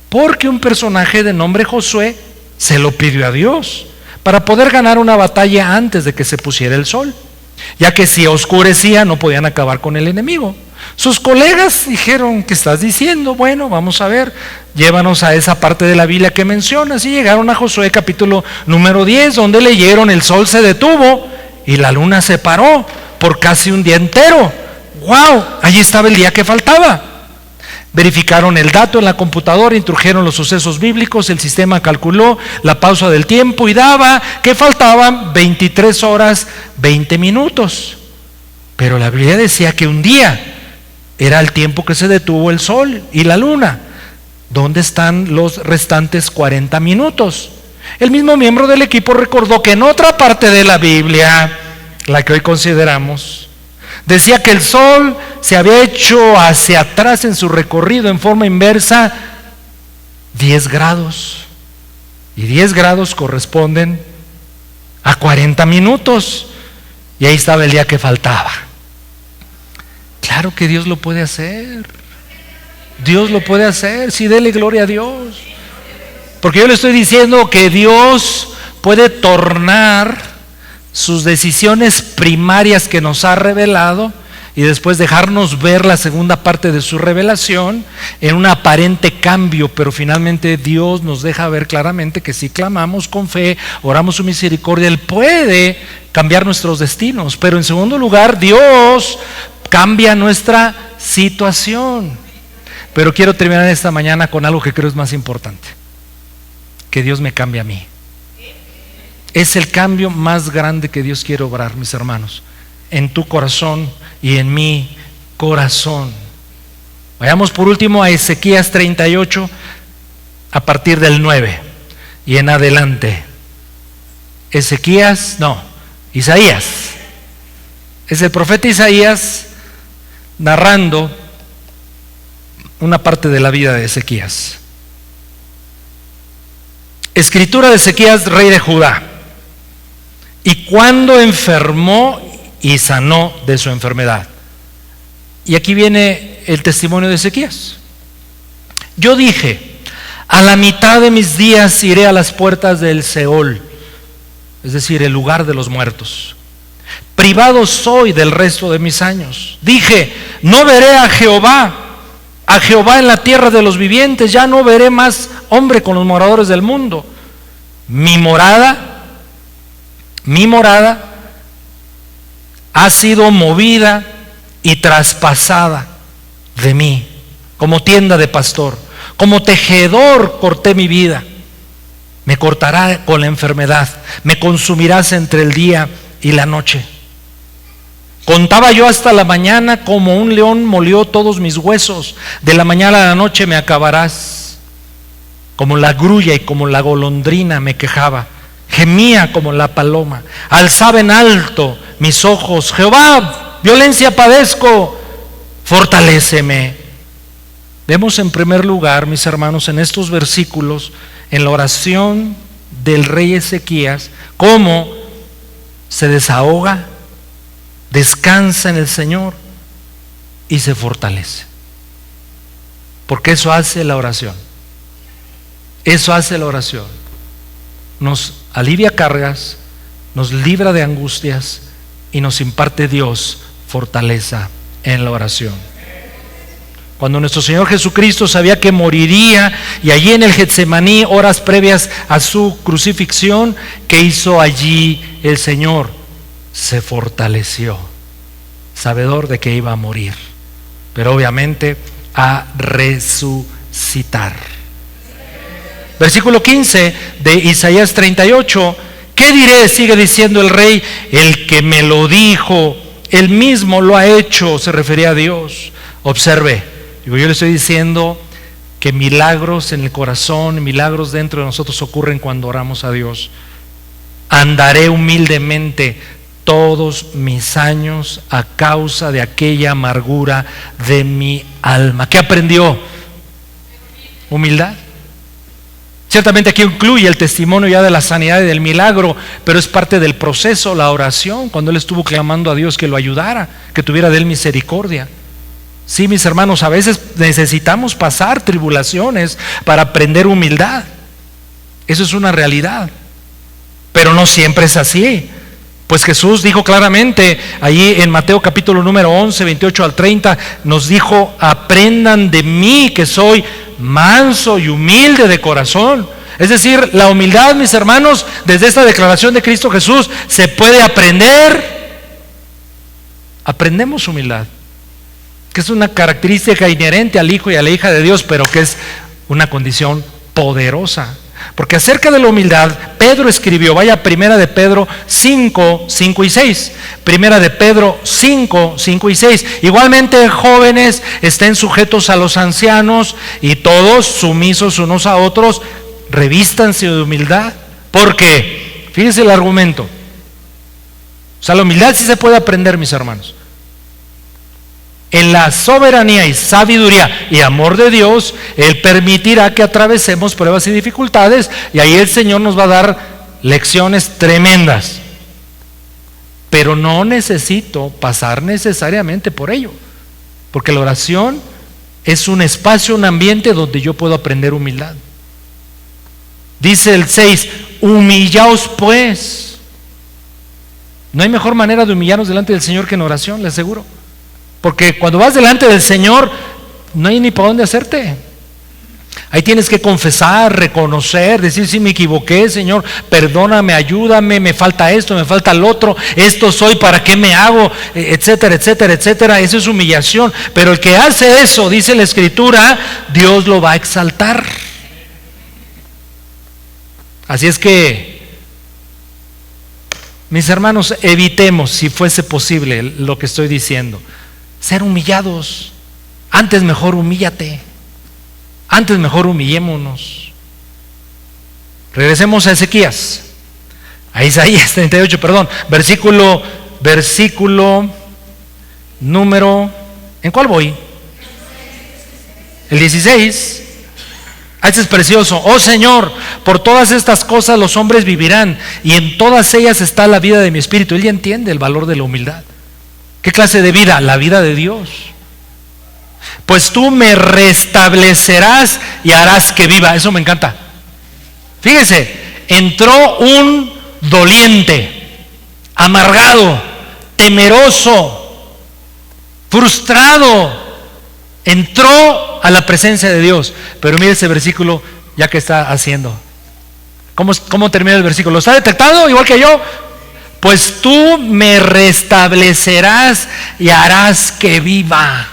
porque un personaje de nombre Josué se lo pidió a Dios para poder ganar una batalla antes de que se pusiera el sol, ya que si oscurecía no podían acabar con el enemigo. Sus colegas dijeron: ¿qué estás diciendo? Bueno, vamos a ver, llévanos a esa parte de la Biblia que mencionas. Y llegaron a Josué capítulo número 10, donde leyeron: el sol se detuvo y la luna se paró por casi un día entero. ¡Wow! Allí estaba el día que faltaba. Verificaron el dato en la computadora, introdujeron los sucesos bíblicos, el sistema calculó la pausa del tiempo y daba que faltaban 23 horas 20 minutos. Pero la Biblia decía que un día era el tiempo que se detuvo el sol y la luna. ¿Dónde están los restantes 40 minutos? El mismo miembro del equipo recordó que en otra parte de la Biblia, la que hoy consideramos, decía que el sol se había hecho hacia atrás en su recorrido en forma inversa 10 grados. Y 10 grados corresponden a 40 minutos. Y ahí estaba el día que faltaba. Claro que Dios lo puede hacer. Dios lo puede hacer. Sí, dele gloria a Dios. Porque yo le estoy diciendo que Dios puede tornar sus decisiones primarias que nos ha revelado y después dejarnos ver la segunda parte de su revelación en un aparente cambio, pero finalmente Dios nos deja ver claramente que si clamamos con fe, oramos su misericordia, Él puede cambiar nuestros destinos. Pero en segundo lugar, Dios cambia nuestra situación. Pero quiero terminar esta mañana con algo que creo es más importante: que Dios me cambie a mí. Es el cambio más grande que Dios quiere obrar, mis hermanos, en tu corazón y en mi corazón. Vayamos por último a Ezequías 38, a partir del 9 y en adelante. Isaías. Es el profeta Isaías narrando una parte de la vida de Ezequías. Escritura de Ezequías, rey de Judá. Y cuando enfermó y sanó de su enfermedad. Y aquí viene el testimonio de Ezequías. Yo dije: a la mitad de mis días iré a las puertas del Seol, es decir, el lugar de los muertos. Privado soy del resto de mis años. Dije: no veré a Jehová en la tierra de los vivientes, ya no veré más hombre con los moradores del mundo. Mi morada ha sido movida y traspasada de mí, como tienda de pastor, como tejedor corté mi vida. Me cortará con la enfermedad, me consumirás entre el día y la noche. Contaba yo hasta la mañana, como un león molió todos mis huesos. De la mañana a la noche me acabarás. Como la grulla y como la golondrina me quejaba. Gemía como la paloma. Alzaba en alto mis ojos: Jehová, violencia padezco, fortaléceme. Vemos en primer lugar, mis hermanos, en estos versículos, en la oración del rey Ezequías, cómo se desahoga, descansa en el Señor y se fortalece. Porque eso hace la oración. Eso hace la oración. Nos alivia cargas, nos libra de angustias y nos imparte Dios fortaleza en la oración. Cuando nuestro Señor Jesucristo sabía que moriría, y allí en el Getsemaní, horas previas a su crucifixión, ¿qué hizo allí el Señor? Se fortaleció, sabedor de que iba a morir, pero obviamente a resucitar. Versículo 15 de Isaías 38. ¿Qué diré? Sigue diciendo el rey: el que me lo dijo, él mismo lo ha hecho. Se refería a Dios. Observe, yo le estoy diciendo que milagros en el corazón, milagros dentro de nosotros ocurren cuando oramos a Dios. Andaré humildemente todos mis años a causa de aquella amargura de mi alma. ¿Qué aprendió? Humildad. Ciertamente aquí incluye el testimonio ya de la sanidad y del milagro, pero es parte del proceso, la oración, cuando él estuvo clamando a Dios que lo ayudara, que tuviera de él misericordia. Sí, mis hermanos, a veces necesitamos pasar tribulaciones para aprender humildad. Eso es una realidad, pero no siempre es así. Pues Jesús dijo claramente allí en Mateo capítulo número 11, 28 al 30, nos dijo: aprendan de mí, que soy manso y humilde de corazón. Es decir, la humildad, mis hermanos, desde esta declaración de Cristo Jesús, se puede aprender. Aprendemos humildad, que es una característica inherente al Hijo y a la hija de Dios, pero que es una condición poderosa. Porque acerca de la humildad, Pedro escribió, vaya, Primera de Pedro 5, 5 y 6. Primera de Pedro 5, 5 y 6. Igualmente, jóvenes, estén sujetos a los ancianos y todos sumisos unos a otros, revístanse de humildad. Porque, fíjense el argumento. O sea, la humildad sí se puede aprender, mis hermanos. En la soberanía y sabiduría y amor de Dios, Él permitirá que atravesemos pruebas y dificultades, y ahí el Señor nos va a dar lecciones tremendas. Pero no necesito pasar necesariamente por ello, porque la oración es un espacio, un ambiente donde yo puedo aprender humildad. Dice el 6, humillaos pues. No hay mejor manera de humillarnos delante del Señor que en oración, le aseguro. Porque cuando vas delante del Señor, no hay ni para dónde hacerte. Ahí tienes que confesar, reconocer, decir: sí, me equivoqué, Señor, perdóname, ayúdame, me falta esto, me falta lo otro, esto soy, ¿para qué me hago? Etcétera, etcétera, etcétera. Eso es humillación. Pero el que hace eso, dice la Escritura, Dios lo va a exaltar. Así es que, mis hermanos, evitemos, si fuese posible, lo que estoy diciendo, ser humillados. Antes mejor humíllate. Antes mejor humillémonos. Regresemos a Ezequías, a Isaías 38, perdón, versículo número, ¿en cuál voy? El 16. Este es precioso. Oh Señor, por todas estas cosas los hombres vivirán, y en todas ellas está la vida de mi espíritu. Él ya entiende el valor de la humildad. ¿Qué clase de vida? La vida de Dios. Pues tú me restablecerás y harás que viva. Eso me encanta. Fíjese, entró un doliente, amargado, temeroso, frustrado. Entró a la presencia de Dios. Pero mire ese versículo ya que está haciendo. ¿Cómo termina el versículo? ¿Lo está detectando igual que yo? Pues tú me restablecerás y harás que viva.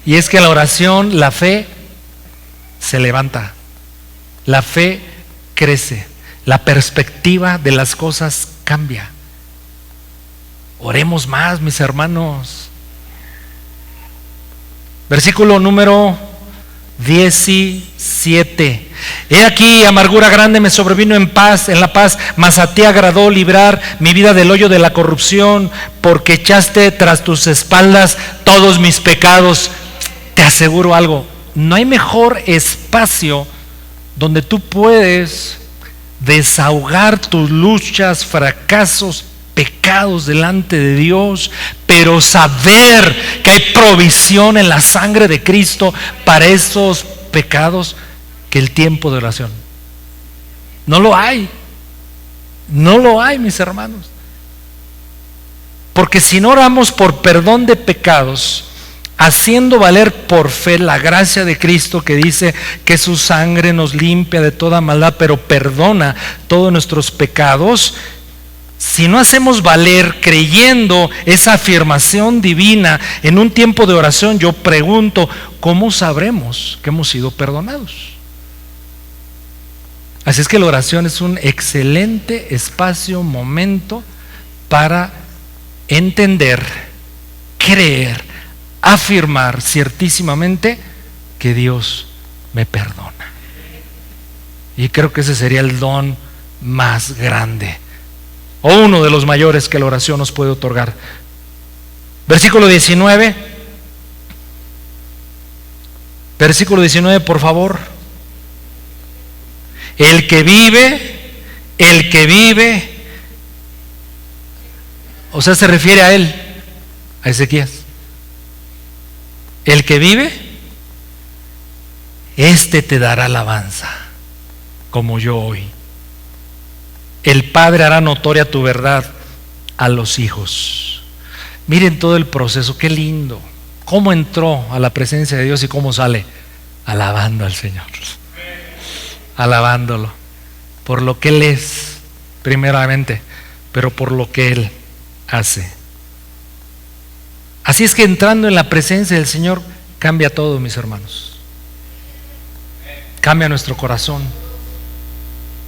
Y es que la oración, la fe se levanta, la fe crece, la perspectiva de las cosas cambia. Oremos más, mis hermanos. Versículo número 17. He aquí, amargura grande me sobrevino en la paz, mas a ti agradó librar mi vida del hoyo de la corrupción, porque echaste tras tus espaldas todos mis pecados. Te aseguro algo, no hay mejor espacio donde tú puedes desahogar tus luchas, fracasos, pecados delante de Dios, pero saber que hay provisión en la sangre de Cristo para esos pecados, que el tiempo de oración. No lo hay, mis hermanos. Porque si no oramos por perdón de pecados, haciendo valer por fe la gracia de Cristo, que dice que su sangre nos limpia de toda maldad, pero perdona todos nuestros pecados. Si no hacemos valer creyendo esa afirmación divina en un tiempo de oración, yo pregunto, ¿cómo sabremos que hemos sido perdonados? Así es que la oración es un excelente espacio, momento para entender, creer, afirmar ciertísimamente que Dios me perdona. Y creo que ese sería el don más grande, o uno de los mayores que la oración nos puede otorgar. Versículo 19. Versículo 19, por favor. El que vive, o sea, se refiere a él, a Ezequías. El que vive, este te dará alabanza, como yo hoy. El Padre hará notoria tu verdad a los hijos. Miren todo el proceso, qué lindo. Cómo entró a la presencia de Dios y cómo sale alabando al Señor. alabándolo por lo que Él es, primeramente, pero por lo que Él hace. Así es que entrando en la presencia del Señor cambia todo, mis hermanos. Cambia nuestro corazón,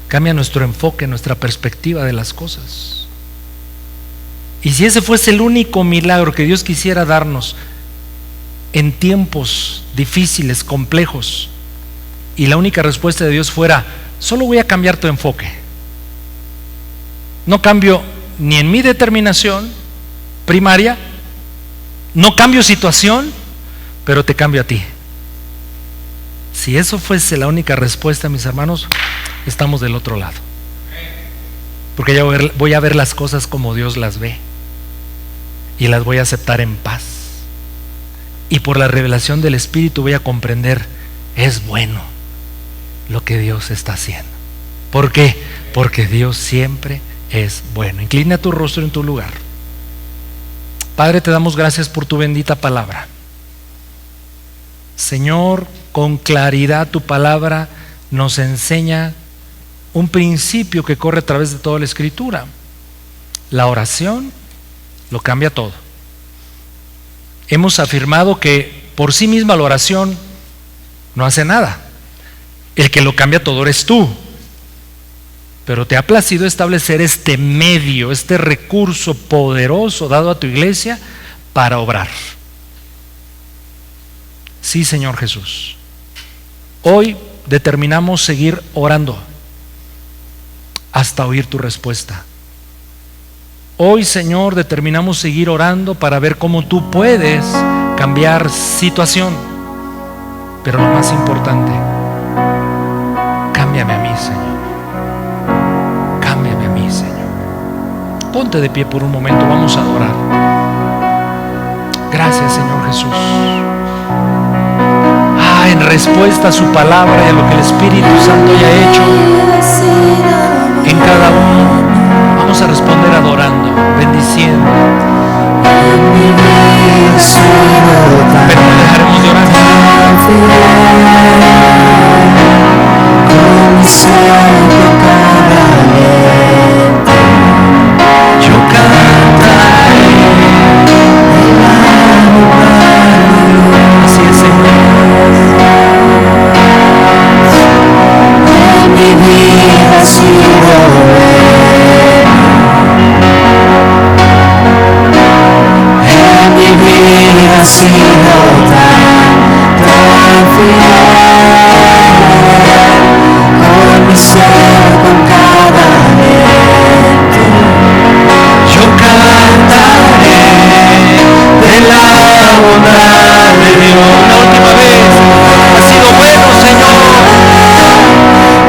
cambia nuestro enfoque, nuestra perspectiva de las cosas. Y si ese fuese el único milagro que Dios quisiera darnos en tiempos difíciles, complejos, y la única respuesta de Dios fuera: solo voy a cambiar tu enfoque, no cambio ni en mi determinación primaria, no cambio situación, pero te cambio a ti. Si eso fuese la única respuesta, mis hermanos, estamos del otro lado, porque ya voy a ver las cosas como Dios las ve y las voy a aceptar en paz, y por la revelación del Espíritu voy a comprender: es bueno lo que Dios está haciendo. ¿Por qué? Porque Dios siempre es bueno. Inclina tu rostro en tu lugar. Padre, te damos gracias por tu bendita palabra. Señor, con claridad tu palabra nos enseña un principio que corre a través de toda la Escritura. La oración lo cambia todo. Hemos afirmado que por sí misma la oración no hace nada. El que lo cambia todo eres tú. Pero te ha placido establecer este medio, este recurso poderoso dado a tu iglesia para obrar. Sí, Señor Jesús. Hoy determinamos seguir orando hasta oír tu respuesta. Hoy, Señor, determinamos seguir orando para ver cómo tú puedes cambiar situación. Pero lo más importante, cámbiame a mí, Señor. Cámbiame a mí, Señor. Ponte de pie por un momento, vamos a adorar. Gracias, Señor Jesús. En respuesta a su palabra y a lo que el Espíritu Santo ya ha hecho en cada uno, vamos a responder adorando, bendiciendo. Pero no dejaremos de orar. Yo cantaré. Así es, Señor. Mi vida ha sido en mi vida ha sido tan fiel, con mi ser, con cada aliento. Yo cantaré de la bondad de Dios. La última vez, ha sido bueno, Señor.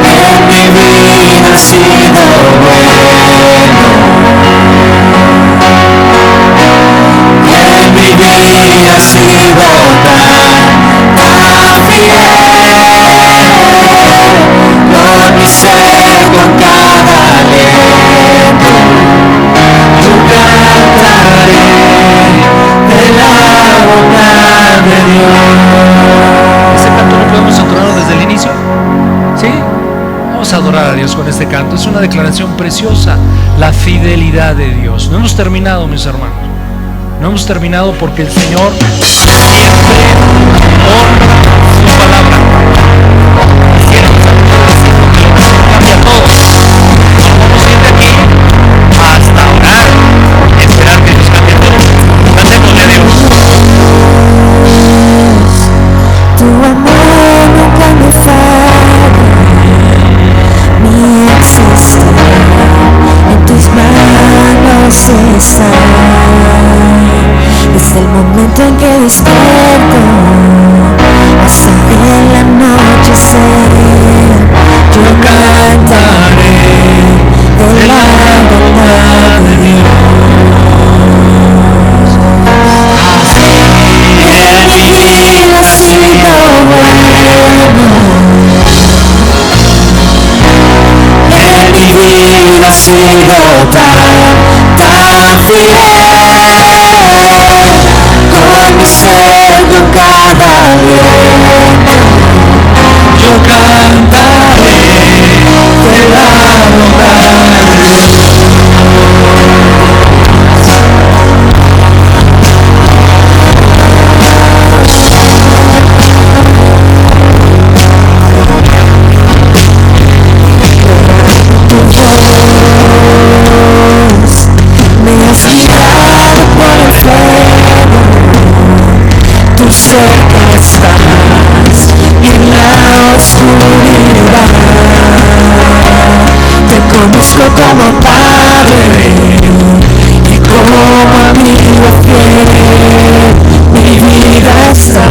En mi vida ha sido bueno. En mi vida ha sido tan fiel, con mi ser, con cada aliento. Yo cantaré de la bondad de Dios. Ese canto lo podemos entonar desde el inicio, ¿sí? Vamos a adorar a Dios con este canto. Es una declaración preciosa, la fidelidad de Dios. No hemos terminado, mis hermanos. No hemos terminado porque el Señor siempre honra su palabra. Queremos decir que lo que cambia todo. No vamos a ir de aquí hasta orar, esperar que Dios cambie todo. Cantémosle a Dios. Tu amor nunca me falla, mi existir en tus manos está. Desde el momento en que despierto hasta el anochecer, yo cantaré de la bondad de Dios. En mi vida ha sido bueno. En mi vida ha sido tan fiel, con mi ser, con cada aliento. Yo cantaré conozco como Padre y como amigo fiel. Mi vida está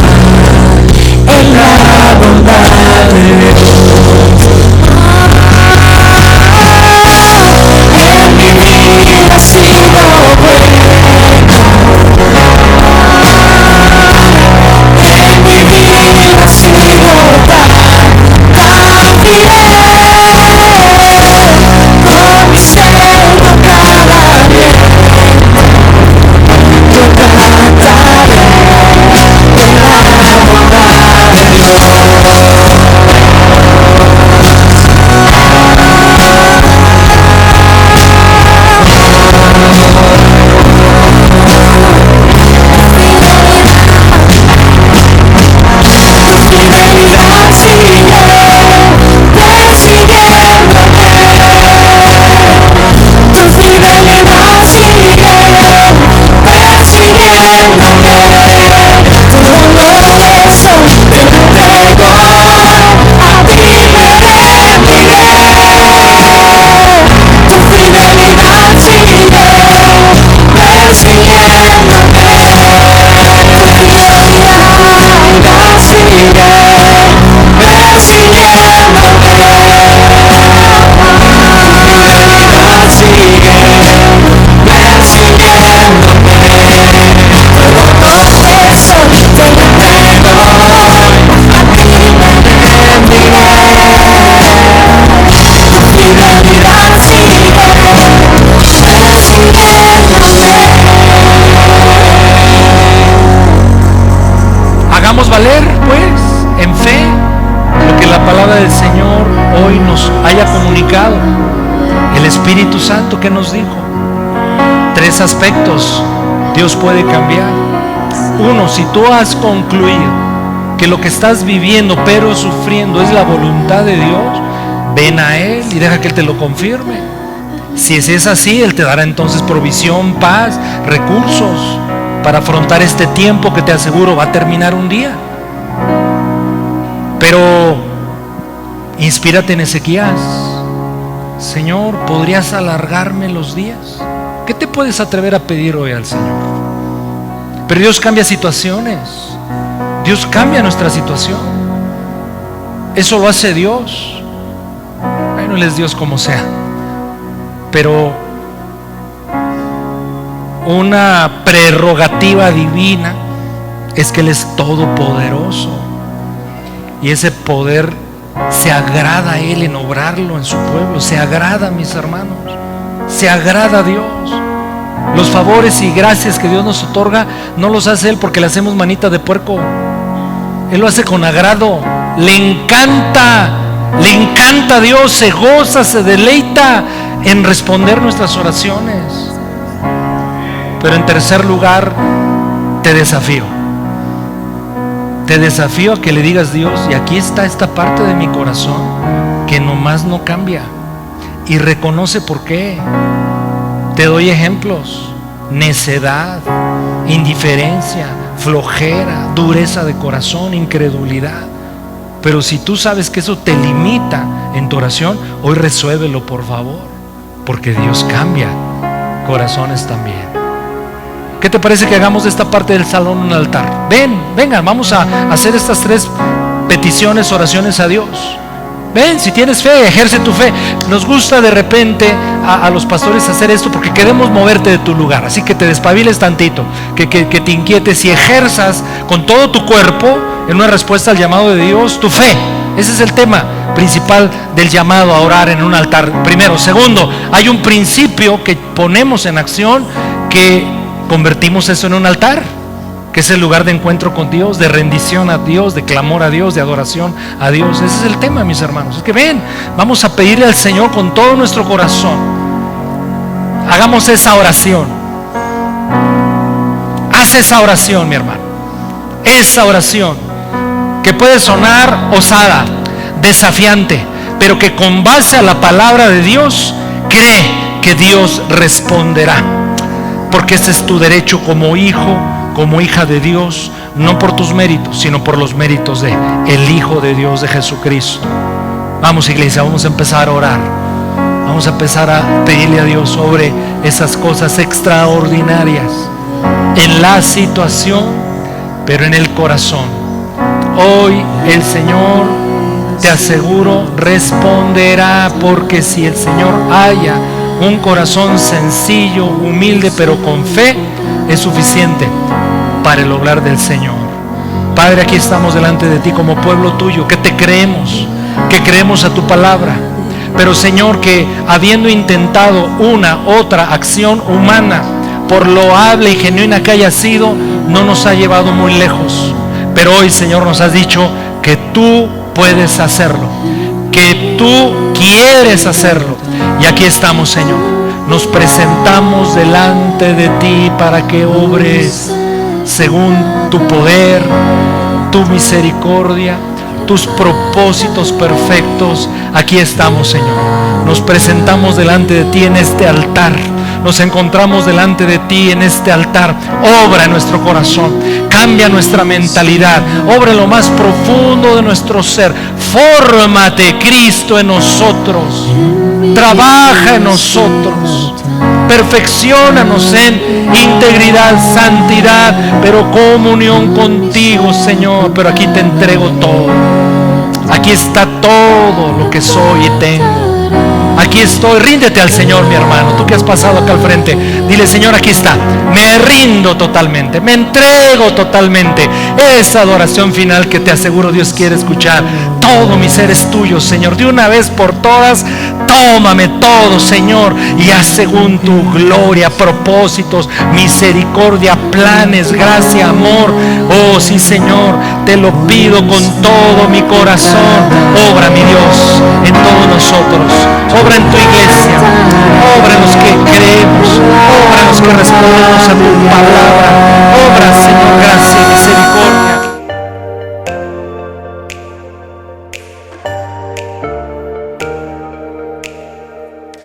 en la bondad de Dios. En mi vida ha sido bueno. En mi vida ha sido tan fiel. Con mi seno cada día yo cantaré de la bondad de Dios. Hagamos valer, pues, en fe, lo que la palabra del Señor hoy nos haya comunicado. El Espíritu Santo que nos dijo 3 aspectos Dios puede cambiar. 1, si tú has concluido que lo que estás viviendo pero sufriendo es la voluntad de Dios, ven a Él y deja que Él te lo confirme. Si es así, Él te dará entonces provisión, paz, recursos para afrontar este tiempo que te aseguro va a terminar un día. Pero inspírate en Ezequías. Señor, ¿podrías alargarme los días? ¿Qué te puedes atrever a pedir hoy al Señor? Pero Dios cambia situaciones. Dios cambia nuestra situación. Eso lo hace Dios. Bueno, Él es Dios como sea. Pero una prerrogativa divina es que Él es todopoderoso. Y ese poder se agrada a Él en obrarlo en su pueblo. Se agrada, mis hermanos. Se agrada a Dios. Los favores y gracias que Dios nos otorga no los hace Él porque le hacemos manita de puerco. Él lo hace con agrado. Le encanta a Dios. Se goza, se deleita en responder nuestras oraciones. Pero en tercer lugar, te desafío a que le digas: Dios, y aquí está esta parte de mi corazón que nomás no cambia, y reconoce por qué. Te doy ejemplos: necedad, indiferencia, flojera, dureza de corazón, incredulidad. Pero si tú sabes que eso te limita en tu oración, hoy resuélvelo, por favor, porque Dios cambia corazones también. ¿Qué te parece que hagamos de esta parte del salón un altar? Vengan, vamos a hacer estas 3 peticiones, oraciones a Dios. Ven, si tienes fe, ejerce tu fe. Nos gusta de repente a los pastores hacer esto porque queremos moverte de tu lugar. Así que te despabiles tantito, que te inquietes y ejerzas con todo tu cuerpo en una respuesta al llamado de Dios, tu fe. Ese es el tema principal del llamado a orar en un altar. Primero. Segundo, hay un principio que ponemos en acción, que convertimos eso en un altar, que es el lugar de encuentro con Dios, de rendición a Dios, de clamor a Dios, de adoración a Dios. Ese es el tema, mis hermanos. Es que ven, vamos a pedirle al Señor con todo nuestro corazón. Hagamos esa oración. Haz esa oración, mi hermano. Esa oración que puede sonar osada, desafiante, pero que con base a la palabra de Dios, cree que Dios responderá. Porque ese es tu derecho como hijo, como hija de Dios, no por tus méritos, sino por los méritos de el Hijo de Dios, de Jesucristo. Vamos, iglesia, vamos a empezar a orar. vamos a empezar a pedirle a Dios sobre esas cosas extraordinarias en la situación, pero en el corazón. Hoy el Señor, te aseguro, responderá, porque si el Señor halla un corazón sencillo, humilde, pero con fe, es suficiente para el obrar del Señor. Padre, aquí estamos delante de ti como pueblo tuyo, que te creemos, que creemos a tu palabra. Pero Señor, que habiendo intentado una otra acción humana, por loable y genuina que haya sido, no nos ha llevado muy lejos. Pero hoy, Señor, nos has dicho que tú puedes hacerlo, que tú quieres hacerlo. Y aquí estamos, Señor. Nos presentamos delante de ti para que obres según tu poder, tu misericordia, tus propósitos perfectos. Aquí estamos, Señor. Nos presentamos delante de ti en este altar. Nos encontramos delante de ti en este altar. Obra en nuestro corazón, cambia nuestra mentalidad, obra en lo más profundo de nuestro ser. Fórmate, Cristo, en nosotros. Trabaja en nosotros. Perfecciónanos en integridad, santidad, pero comunión contigo, Señor. Pero aquí te entrego todo. Aquí está todo lo que soy y tengo. Aquí estoy. Ríndete al Señor, mi hermano. Tú que has pasado acá al frente, dile: Señor, aquí está. Me rindo totalmente, me entrego totalmente. Esa adoración final que te aseguro Dios quiere escuchar. Todo mi ser es tuyo, Señor. De una vez por todas, tómame todo, Señor, y haz según tu gloria, propósitos, misericordia, planes, gracia, amor. Oh sí, Señor, te lo pido con todo mi corazón. Obra, mi Dios, en todos nosotros. Obra en tu iglesia. Obra en los que creemos. Obra en los que respondemos a tu palabra. Obra, Señor, gracias.